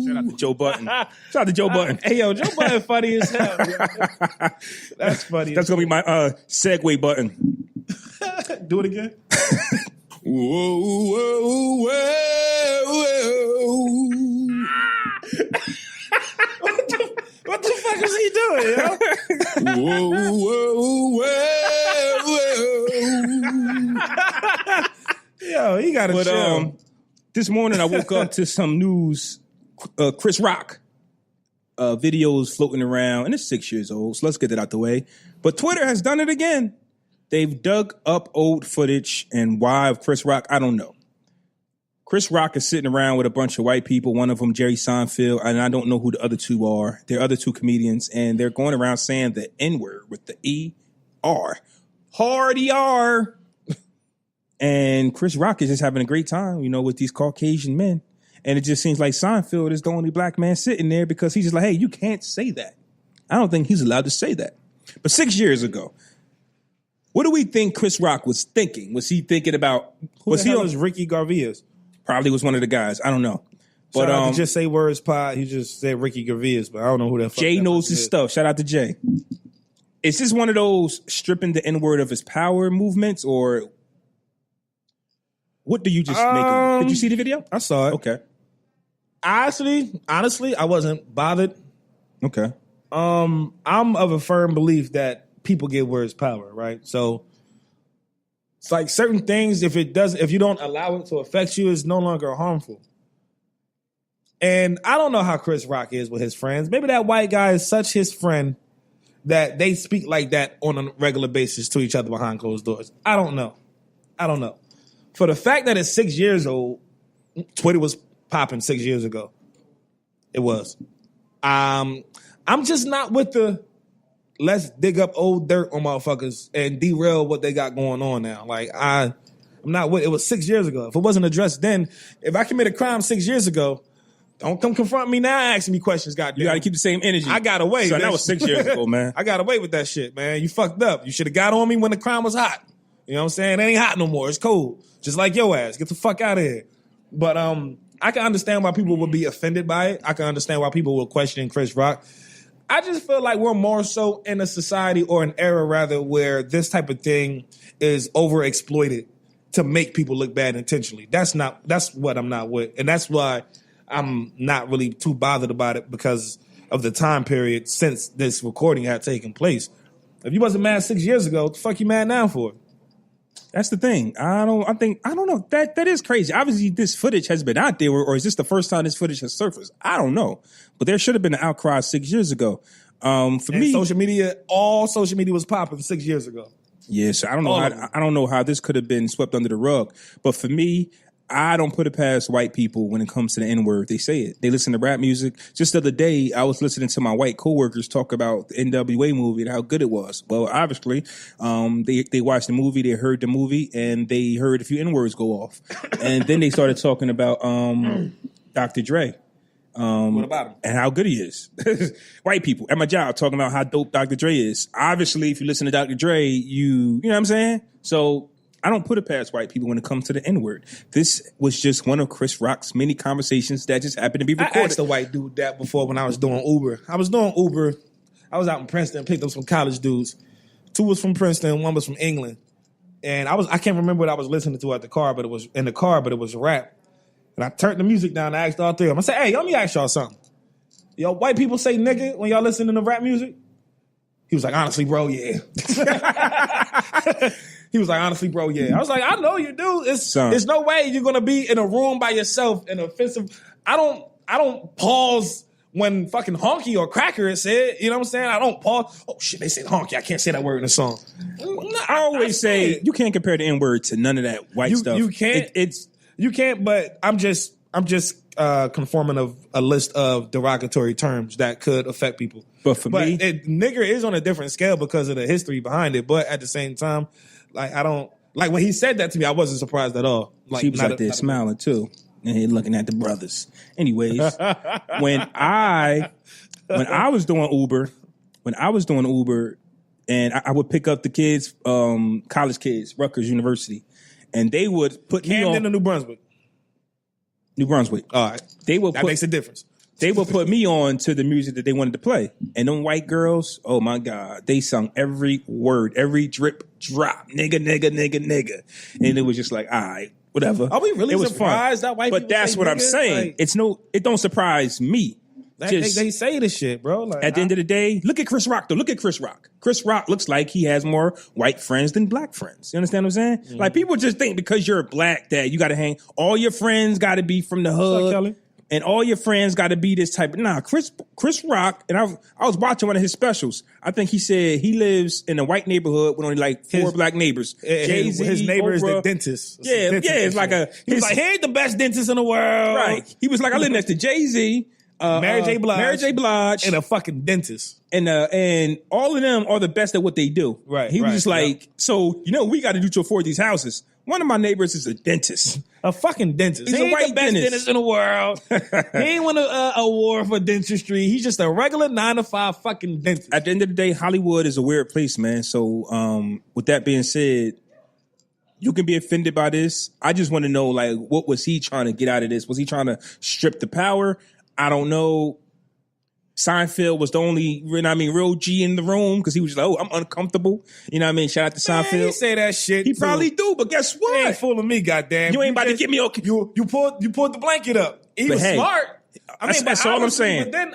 Shout out to Joe Button. Shout out to Joe Button. Hey, yo, Joe Button funny as hell. That's funny. That's going to be my segue button. Do it again. Whoa. What the fuck is he doing, yo? Yo, he got to chill. This morning I woke up to some news. Chris Rock videos floating around, and it's 6 years old, so let's get it out the way. But Twitter has done it again. They've dug up old footage, and why of Chris Rock, I don't know. Chris Rock is sitting around with a bunch of white people, one of them Jerry Seinfeld, and I don't know who the other two are. They're other two comedians, and they're going around saying the N-word with the E-R. Hard E-R. And Chris Rock is just having a great time, with these Caucasian men. And it just seems like Seinfeld is the only black man sitting there because he's just like, hey, you can't say that. I don't think he's allowed to say that. But 6 years ago, what do we think Chris Rock was thinking? Was he thinking about... Who the hell is Ricky Gervais? Probably was one of the guys. I don't know. But shout out to Just Say Words Pod. He just said Ricky Gervais, but I don't know who that fuck Jay that knows his stuff. Shout out to Jay. Is this one of those stripping the N-word of his power movements, or what do you just make of it? Did you see the video? I saw it. Okay. Honestly, I wasn't bothered. Okay. I'm of a firm belief that people give words power, right? So it's like certain things, if you don't allow it to affect you, it's no longer harmful. And I don't know how Chris Rock is with his friends. Maybe that white guy is such his friend that they speak like that on a regular basis to each other behind closed doors. I don't know. For the fact that it's 6 years old, Twitter was popping 6 years ago. It was. I'm just not with the let's dig up old dirt on motherfuckers and derail what they got going on now. Like, I I'm not with it. Was 6 years ago. If it wasn't addressed then, if I commit a crime 6 years ago, don't come confront me now asking me questions, goddamn. You got to keep the same energy. I got away. So that was 6 years ago, man. I got away with that shit, man. You fucked up. You should have got on me when the crime was hot. You know what I'm saying? It ain't hot no more. It's cold. Just like your ass. Get the fuck out of here. But I can understand why people would be offended by it. I can understand why people will question Chris Rock. I just feel like we're more so in a society or an era, rather, where this type of thing is overexploited to make people look bad intentionally. That's what I'm not with. And that's why I'm not really too bothered about it, because of the time period since this recording had taken place. If you wasn't mad 6 years ago, what the fuck you mad now for? That's the thing. I don't know. That is crazy. Obviously, this footage has been out there, or is this the first time this footage has surfaced? I don't know. But there should have been an outcry 6 years ago. For me, all social media was popping 6 years ago. Yeah, so I don't know how this could have been swept under the rug. But for me, I don't put it past white people when it comes to the N-word. They say it. They listen to rap music. Just the other day, I was listening to my white coworkers talk about the NWA movie and how good it was. Well, obviously, they watched the movie, they heard the movie, and they heard a few N-words go off. And then they started talking about Dr. Dre. What about him? And how good he is. White people at my job talking about how dope Dr. Dre is. Obviously, if you listen to Dr. Dre, you know what I'm saying? So I don't put it past white people when it comes to the N-word. This was just one of Chris Rock's many conversations that just happened to be recorded. I asked a white dude that before when I was doing Uber. I was out in Princeton, picked up some college dudes. 2 was from Princeton, 1 was from England. And I can't remember what I was listening to at the car, but it was rap. And I turned the music down and I asked all 3 of them. I said, hey, let me ask y'all something. Yo, white people say nigga when y'all listening to rap music? He was like, honestly, bro, yeah. He was like, honestly, bro, yeah. I was like, I know you do. There's no way you're gonna be in a room by yourself and offensive. I don't pause when fucking honky or cracker is said. You know what I'm saying? I don't pause. Oh shit, they said honky. I can't say that word in a song. I always say you can't compare the N-word to none of that white stuff. You can't. You can't. But I'm just conforming of a list of derogatory terms that could affect people. But for me, nigger is on a different scale because of the history behind it. But at the same time, like I don't like when he said that to me, I wasn't surprised at all. Like she was out there smiling too, and he looking at the brothers. Anyways, when I was doing Uber, and I would pick up the kids, college kids, Rutgers University, and they would put me on Camden or New Brunswick. New Brunswick. All right, that makes a difference. They would put me on to the music that they wanted to play. And them white girls, oh my God, they sung every word, every drip, drop, nigga. And it was just like, all right, whatever. Are we really surprised that white people But that's say what nigga? I'm saying. Like, it don't surprise me. They say this shit, bro. Like, at the end of the day, look at Chris Rock, though. Look at Chris Rock. Chris Rock looks like he has more white friends than black friends. You understand what I'm saying? Mm. Like, people just think because you're black that you got to hang. All your friends got to be from the hood. Kelly? And all your friends got to be this type of... Nah, Chris Rock, and I was watching one of his specials. I think he said he lives in a white neighborhood with only like 4 black neighbors. Jay-Z, his neighbor Oprah. Is the dentist. Yeah, it's like a... He was like, he ain't the best dentist in the world. Right. He was like, I live next to Jay-Z, Mary J. Blige, and a fucking dentist, and all of them are the best at what they do. Right. He was just like, so we got to do to afford these houses. One of my neighbors is a dentist, a fucking dentist. He's he ain't a white the best dentist in the world. He ain't won an award for dentistry. He's just a regular 9-to-5 fucking dentist. At the end of the day, Hollywood is a weird place, man. So, with that being said, you can be offended by this. I just want to know, like, what was he trying to get out of this? Was he trying to strip the power? I don't know. Seinfeld was the only, real G in the room because he was just like, oh, I'm uncomfortable. You know what I mean? Shout out to Seinfeld. He say that shit. He probably do, but guess what? He ain't fooling me, goddamn. You ain't about to get me okay. You pulled the blanket up. He was smart. That's all I'm saying. But then,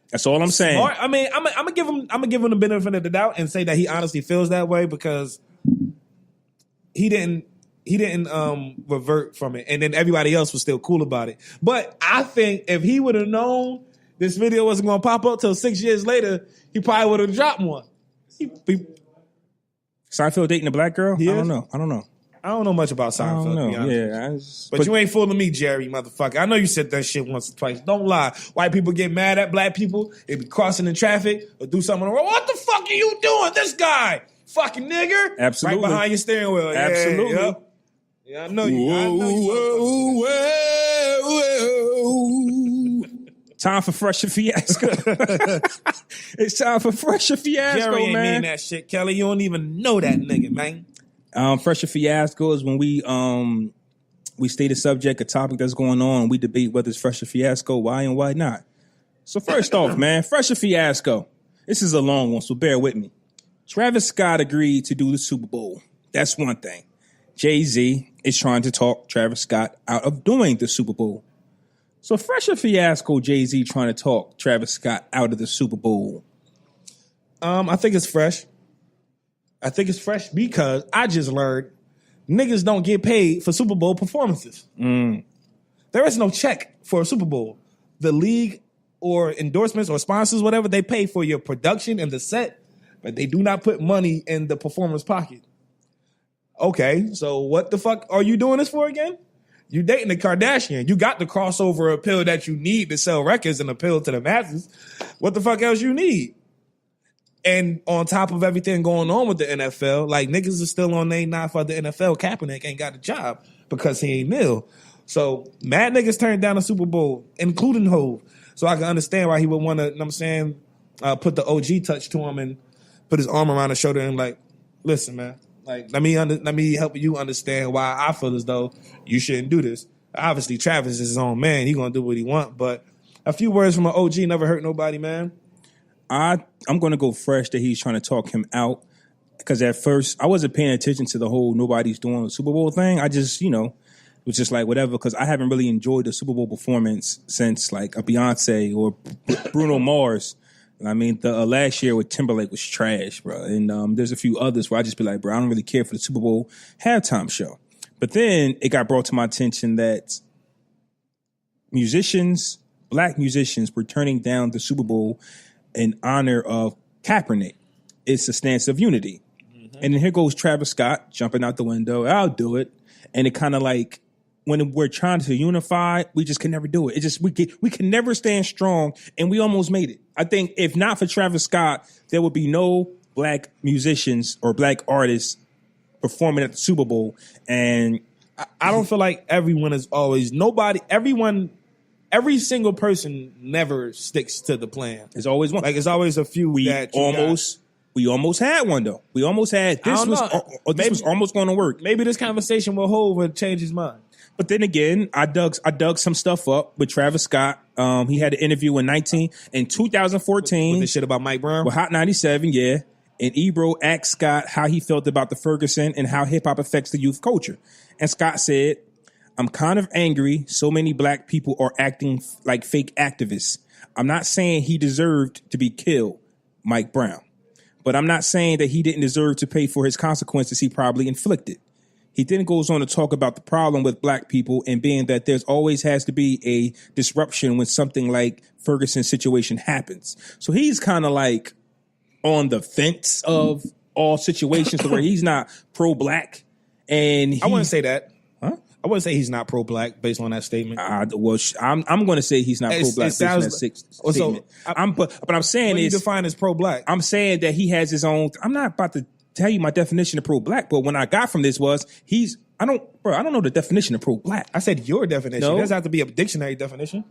that's all I'm saying. Smart. I'm gonna give him the benefit of the doubt and say that he honestly feels that way because he didn't revert from it, and then everybody else was still cool about it. But I think if he would have known this video wasn't going to pop up till 6 years later, he probably would have dropped one. Seinfeld dating a black girl? I don't know. I don't know much about Seinfeld. To be honest. But you ain't fooling me, Jerry, motherfucker. I know you said that shit once or twice. Don't lie. White people get mad at black people. They be crossing in traffic or do something wrong. What the fuck are you doing? This guy, fucking nigger. Absolutely. Right behind your steering wheel. Absolutely. Yeah, Yeah, I know you. Time for Fresher Fiasco. It's time for Fresher Fiasco, Jerry ain't man. mean that shit, Kelly. You don't even know that nigga, man. Fresher Fiasco is when we state a subject, a topic that's going on, and we debate whether it's Fresher Fiasco, why and why not. So first off, man, Fresher Fiasco. This is a long one, so bear with me. Travis Scott agreed to do the Super Bowl. That's one thing. Jay-Z is trying to talk Travis Scott out of doing the Super Bowl. So Fresher Fiasco, Jay-Z trying to talk Travis Scott out of the Super Bowl. I think it's fresh. I think it's fresh because I just learned niggas don't get paid for Super Bowl performances. There is no check for a Super Bowl. The league or endorsements or sponsors, whatever, they pay for your production and the set, but they do not put money in the performer's pocket. Okay, so what the fuck are you doing this for again? You dating the Kardashian. You got the crossover appeal that you need to sell records and appeal to the masses. What the fuck else you need? And on top of everything going on with the NFL, like niggas are still on their 9 for the NFL. Kaepernick ain't got a job because he ain't nil. So mad niggas turned down the Super Bowl, including Hov. So I can understand why he would want to, you know what I'm saying, put the OG touch to him and put his arm around his shoulder and like, listen, man, like let me help you understand why I feel as though you shouldn't do this. Obviously, Travis is his own man. He gonna do what he want, but a few words from an OG never hurt nobody, man. I'm going to go fresh that he's trying to talk him out because at first I wasn't paying attention to the whole nobody's doing the Super Bowl thing. I just, it was just like whatever because I haven't really enjoyed the Super Bowl performance since like a Beyonce or Bruno Mars. I mean, the last year with Timberlake was trash, bro. And there's a few others where I just be like, bro, I don't really care for the Super Bowl halftime show. But then it got brought to my attention that black musicians were turning down the Super Bowl in honor of Kaepernick. It's a stance of unity. Mm-hmm. And then here goes Travis Scott jumping out the window. I'll do it. And it kind of like, when we're trying to unify, we just can never do it. It just we can never stand strong, and we almost made it. I think if not for Travis Scott, there would be no black musicians or black artists performing at the Super Bowl. And I don't feel like everyone is always every single person never sticks to the plan. There's always one. Like it's always a few We almost had one though. We almost had this was almost going to work. Maybe this conversation with Hov would change his mind. But then again, I dug some stuff up with Travis Scott. He had an interview in 2014 with the shit about Mike Brown with Hot 97, yeah. And Ebro asked Scott how he felt about the Ferguson and how hip hop affects the youth culture. And Scott said, "I'm kind of angry. So many black people are acting like fake activists. I'm not saying he deserved to be killed, Mike Brown, but I'm not saying that he didn't deserve to pay for his consequences he probably inflicted." He then goes on to talk about the problem with black people and being that there's always has to be a disruption when something like Ferguson's situation happens. So he's kind of like on the fence of all situations to where he's not pro-black. And I wouldn't say that. Huh? I wouldn't say he's not pro-black based on that statement. I'm going to say he's not pro-black based on that statement. But I'm saying what do you define as pro-black? I'm saying that he has his own. I'm not about to tell you my definition of pro-black, but when I got from this was I don't know the definition of pro-black. I said your definition. No. It doesn't have to be a dictionary definition.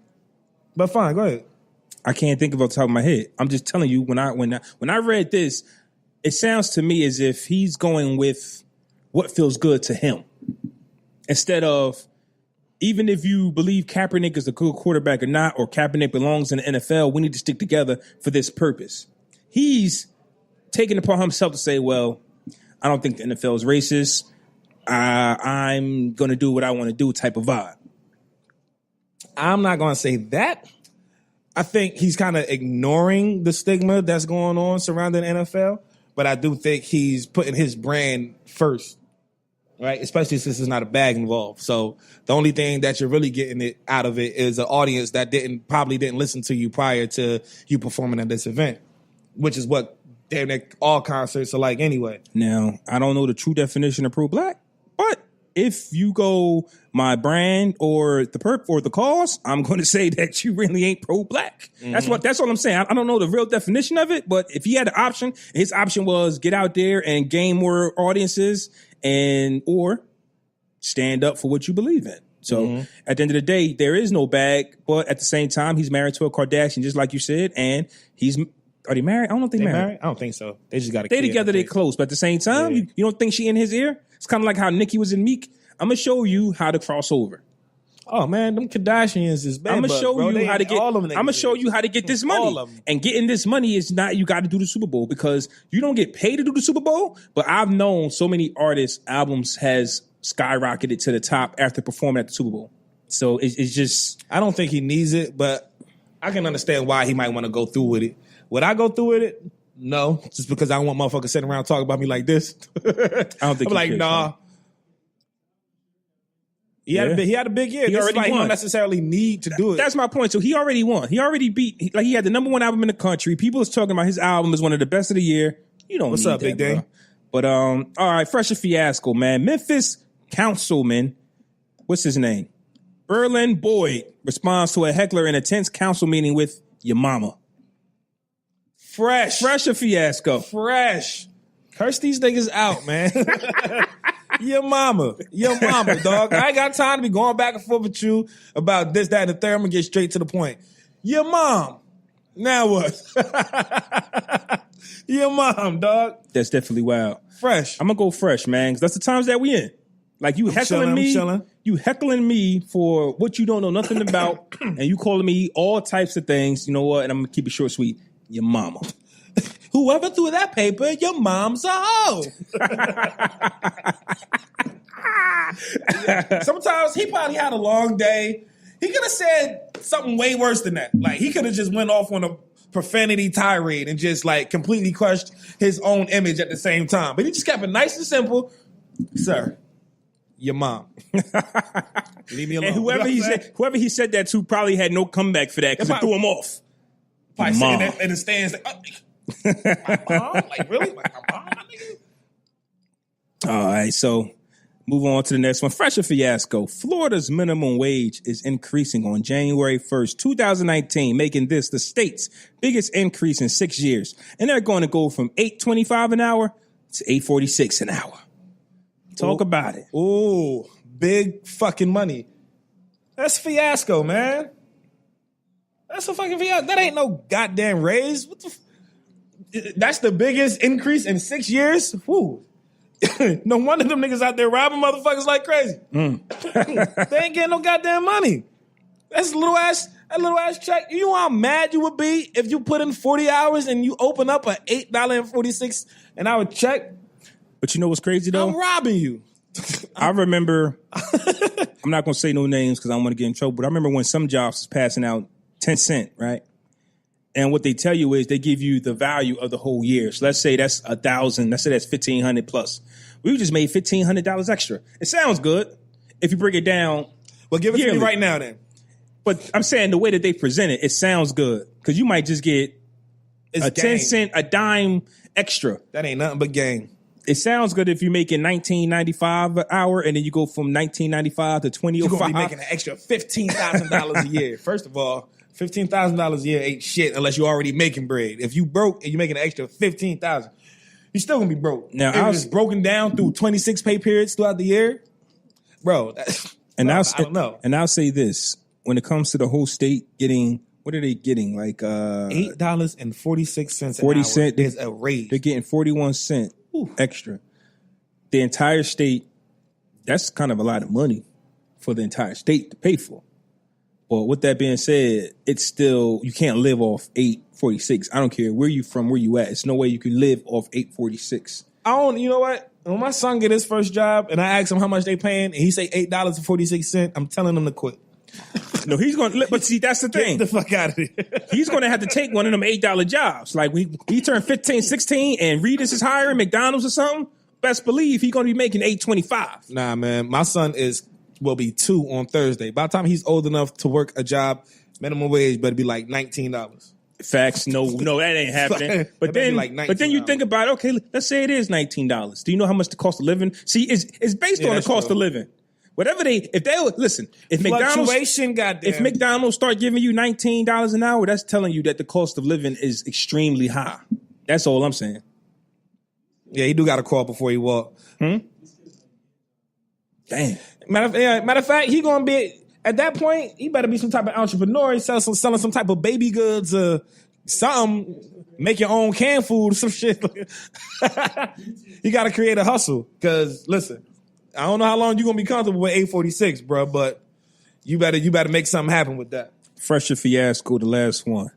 But fine, go ahead. I can't think of it off the top of my head. I'm just telling you when I read this, it sounds to me as if he's going with what feels good to him. Instead of even if you believe Kaepernick is a good quarterback or not, or Kaepernick belongs in the NFL, we need to stick together for this purpose. He's taking it upon himself to say, well, I don't think the NFL is racist. I'm going to do what I want to do type of vibe. I'm not going to say that. I think he's kind of ignoring the stigma that's going on surrounding the NFL, but I do think he's putting his brand first, right? Especially since there's not a bag involved. So the only thing that you're really getting out of it is an audience that probably didn't listen to you prior to you performing at this event, which is what damn near all concerts are like anyway. Now, I don't know the true definition of pro-black, but if you go my brand or the perp or the cause, I'm going to say that you really ain't pro-black. Mm-hmm. That's all I'm saying. I don't know the real definition of it, but if he had an option, his option was get out there and gain more audiences or stand up for what you believe in. So at the end of the day, there is no bag, but at the same time, he's married to a Kardashian, just like you said, and are they married? I don't think they're married. I don't think so. They just got a They kid, together, they close, but at the same time, you don't think she in his ear? It's kind of like how Nicki was in Meek. I'm gonna show you how to cross over. Oh man, them Kardashians is bad. I'm gonna show you how to get. I'm gonna show you how to get this money. All of them. And getting this money is not you got to do the Super Bowl because you don't get paid to do the Super Bowl. But I've known so many artists' albums has skyrocketed to the top after performing at the Super Bowl. So it's just. I don't think he needs it, but I can understand why he might want to go through with it. Would I go through with it? No, just because I don't want motherfuckers sitting around talking about me like this. I don't think I'm like, cares, nah. man. He had a big year. He already won. He won. don't necessarily need to do it. That's my point. So he already won. He already beat. Like he had the #1 album in the country. People is talking about his album is one of the best of the year. You don't. What's need up, that, Big Dave? But all right, Fresher fiasco, man. Memphis councilman, what's his name? Berlon Boyd responds to a heckler in a tense council meeting with your mama. Fresher fiasco. Fresh. Curse these niggas out, man. Your mama, dog. I ain't got time to be going back and forth with you about this, that, and the third. I'm gonna get straight to the point. Your mom. Now what? Your mom, dog. That's definitely wild. Fresh. I'm gonna go fresh, man, because that's the times that we in. Like you heckling me, you heckling me for what you don't know nothing about, and you calling me all types of things. You know what? And I'm gonna keep it short, sweet. Your mama. Whoever threw that paper, your mom's a hoe. Sometimes he probably had a long day. He could have said something way worse than that. Like he could have just went off on a profanity tirade and just like completely crushed his own image at the same time. But he just kept it nice and simple. Sir, your mom. Leave me alone. And whoever he said that to probably had no comeback for that because it threw him off. Probably sitting there in the stands like, my mom? Like, really? Like, my mom? All right, so move on to the next one. Fresher fiasco. Florida's minimum wage is increasing on January 1st, 2019, making this the state's biggest increase in 6 years. And they're going to go from $8.25 an hour to $8.46 an hour. Talk about it. Ooh, big fucking money. That's fiasco, man. That's a fucking fiasco. That ain't no goddamn raise. What the that's the biggest increase in 6 years? Woo. No wonder them niggas out there robbing motherfuckers like crazy. They ain't getting no goddamn money. That's a little ass check. You know how mad you would be if you put in 40 hours and you open up a $8.46 an hour check? But you know what's crazy though? I'm robbing you. I remember, I'm not going to say no names because I don't want to get in trouble, but I remember when some jobs was passing out 10 cents, right? And what they tell you is they give you the value of the whole year. So let's say that's 1,000. Let's say that's 1,500 plus. We just made $1,500 extra. It sounds good if you break it down. Well, give it yearly. to me right now then. But I'm saying the way that they present it, it sounds good because you might just get It's a game. 10 cent, a dime extra. That ain't nothing but game. It sounds good if you're making $19.95 an hour and then you go from $19.95 to $20.05. You're gonna be making an extra $15,000 a year. First of all, $15,000 a year ain't shit unless you're already making bread. If you broke and you're making an extra $15,000, you're still gonna be broke. Now, if it's broken down through 26 pay periods throughout the year, bro. I don't know. And I'll say this: when it comes to the whole state getting, what are they getting? Like $8.46 an 40 hour cent. is a raise. They're getting 41 cents extra. The entire state. That's kind of a lot of money for the entire state to pay for. But with that being said, it's still, you can't live off $8.46. I don't care where you from, where you at. It's no way you can live off $8.46. You know what? When my son get his first job and I ask him how much they paying and he say $8.46, I'm telling him to quit. No, he's going to, but see, that's the thing. Get the fuck out of here. He's going to have to take one of them $8 jobs. Like he turned 15, 16 and Reedus is hiring McDonald's or something. Best believe he's going to be making $8.25. Nah, man. My son will be 2 on Thursday. By the time he's old enough to work a job, minimum wage better be like $19. Facts. No, that ain't happening. But then, like you think about, okay, let's say it is $19. Do you know how much the cost of living? See, it's based on the cost of living. Whatever if McDonald's start giving you $19 an hour, that's telling you that the cost of living is extremely high. That's all I'm saying. Yeah, he do got to crawl before he walk. Damn. Matter of fact, he gonna be at that point. He better be some type of entrepreneur. He selling some type of baby goods, something. Make your own canned food, some shit. You got to create a hustle. Because listen, I don't know how long you gonna be comfortable with 846, bro. But you better make something happen with that. Fresher fiasco, the last one.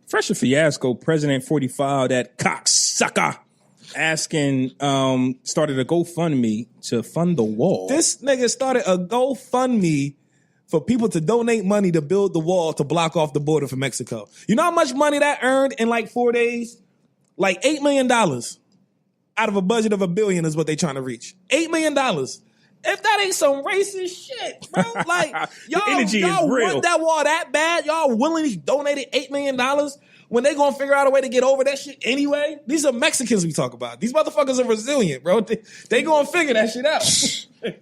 Fresher fiasco, President 45, that cocksucker, asking, started a GoFundMe to fund the wall. This nigga started a GoFundMe for people to donate money to build the wall to block off the border for Mexico. You know how much money that earned in like 4 days? Like $8 million out of a budget of $1 billion is what they trying to reach. $8 million. If that ain't some racist shit, bro, like y'all want that wall that bad? Y'all willingly donated $8 million when they gonna figure out a way to get over that shit anyway? These are Mexicans we talk about. These motherfuckers are resilient, bro. They gonna figure that shit out.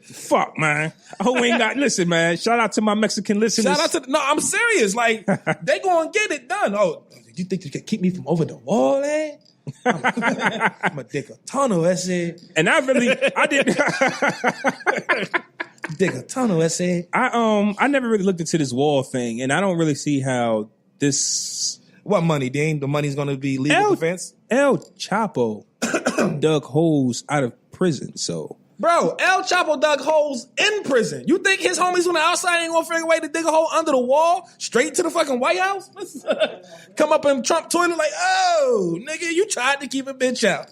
Fuck, man. I hope we ain't got, listen, man. Shout out to my Mexican listeners. No, I'm serious. Like, they gonna get it done. Oh, you think you can keep me from over the wall, eh? I'm a dig a tunnel, that's it. And I did. Dig a tunnel, that's it. I never really looked into this wall thing, and I don't really see how this. What money, Dean? The money's gonna be legal defense? El Chapo dug holes out of prison, so. Bro, El Chapo dug holes in prison. You think his homies on the outside ain't gonna figure a way to dig a hole under the wall straight to the fucking White House? Come up in Trump toilet like, oh, nigga, you tried to keep a bitch out.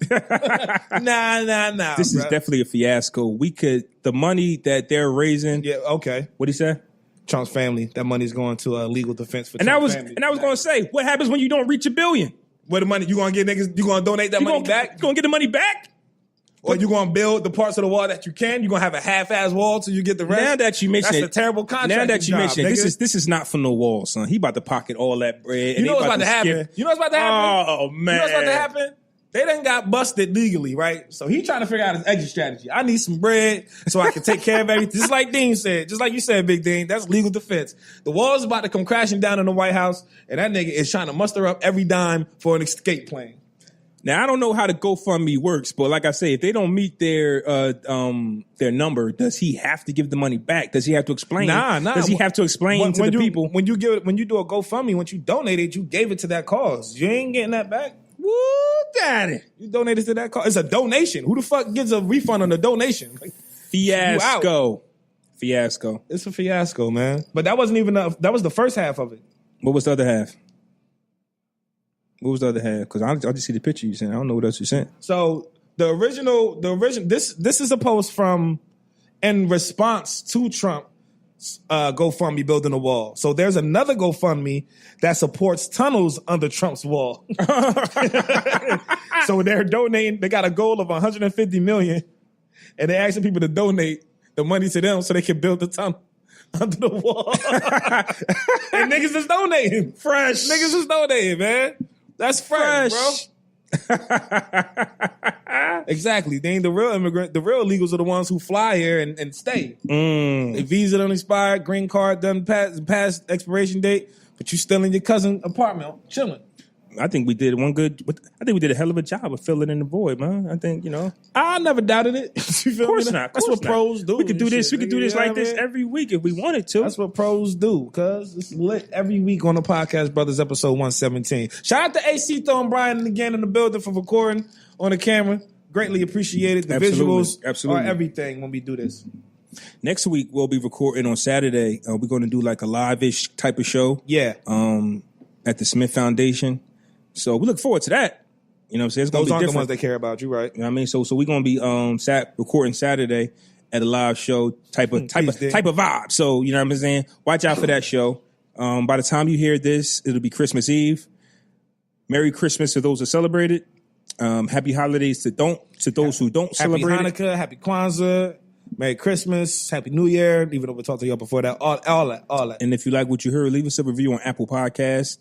Nah. This is definitely a fiasco. The money that they're raising. Yeah, okay. What'd he say? Trump's family. That money's going to legal defense for and Trump's family. And I was going to say, what happens when you don't reach $1 billion? Where the money, you gonna get niggas, you gonna donate that money back? You gonna get the money back? Or you gonna build the parts of the wall that you can? You gonna have a half-ass wall till you get the rest? Now that you mention that's a terrible contract. Now that you mention it, this is not for no wall, son. He about to pocket all that bread. You know what's about to happen? You know what's about to happen? Oh, man. You know what's about to happen? They done got busted legally, right? So he trying to figure out his exit strategy. I need some bread so I can take care of everything. Just like Dean said, just like you said, Big Dean, that's legal defense. The wall's about to come crashing down in the White House, and that nigga is trying to muster up every dime for an escape plan. Now, I don't know how the GoFundMe works, but like I say, if they don't meet their number, does he have to give the money back? Does he have to explain? Nah. Does he have to explain to the people? When you do a GoFundMe, once you donate it, you gave it to that cause. You ain't getting that back. Woo, daddy. You donated to that cause. It's a donation. Who the fuck gives a refund on a donation? Fiasco. It's a fiasco, man. But that wasn't even that was the first half of it. What was the other half? Because I just see the picture you sent. I don't know what else you sent. So the original. This is a post from in response to Trump GoFundMe building a wall. So there's another GoFundMe that supports tunnels under Trump's wall. So they're donating. They got a goal of 150 million, and they're asking people to donate the money to them so they can build the tunnel under the wall. And niggas is donating. Fresh. Niggas is donating, man. That's fresh, bro. Exactly. They ain't the real immigrant. The real illegals are the ones who fly here and stay. They visa done expired, green card done past expiration date, but you still in your cousin's apartment chilling. I think we did a hell of a job of filling in the void, man. I think, I never doubted it. You feel of course me? not. That's what pros do. We could do this. We could do this like this every week if we wanted to. That's what pros do, cuz it's lit every week on the Podcast Brothers episode 117. Shout out to AC throwing Brian again in the building for recording on the camera. Greatly appreciated. The visuals are everything when we do this. Next week we'll be recording on Saturday. We're going to do like a live-ish type of show. Yeah. At the Smith Foundation. So we look forward to that. You know what I'm saying? It's Those aren't the ones that care about you, right? You know what I mean? So we're gonna be recording Saturday at a live show type of vibe. So you know what I'm saying? Watch out for that show. By the time you hear this, it'll be Christmas Eve. Merry Christmas to those that celebrate it. Happy holidays to those who don't celebrate Happy Hanukkah, Happy Kwanzaa, Merry Christmas, Happy New Year. Even though we talked to y'all before that, all that. And if you like what you heard, leave us a review on Apple Podcasts.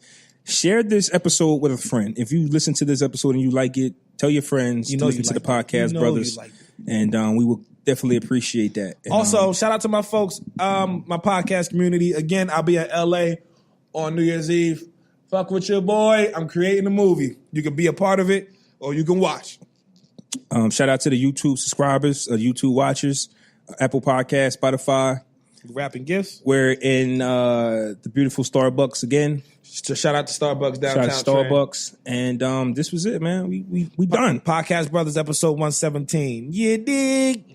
Share this episode with a friend. If you listen to this episode and you like it, tell your friends to listen to the Podcast Brothers. And we will definitely appreciate that. And, also, shout out to my folks, my podcast community. Again, I'll be at LA on New Year's Eve. Fuck with your boy. I'm creating a movie. You can be a part of it or you can watch. Shout out to the YouTube subscribers, YouTube watchers. Apple Podcast, Spotify. Rapping gifts. We're in the beautiful Starbucks again. So shout out to Starbucks downtown. Shout out to Starbucks. And this was it, man. We done. Podcast Brothers, episode 117. You dig?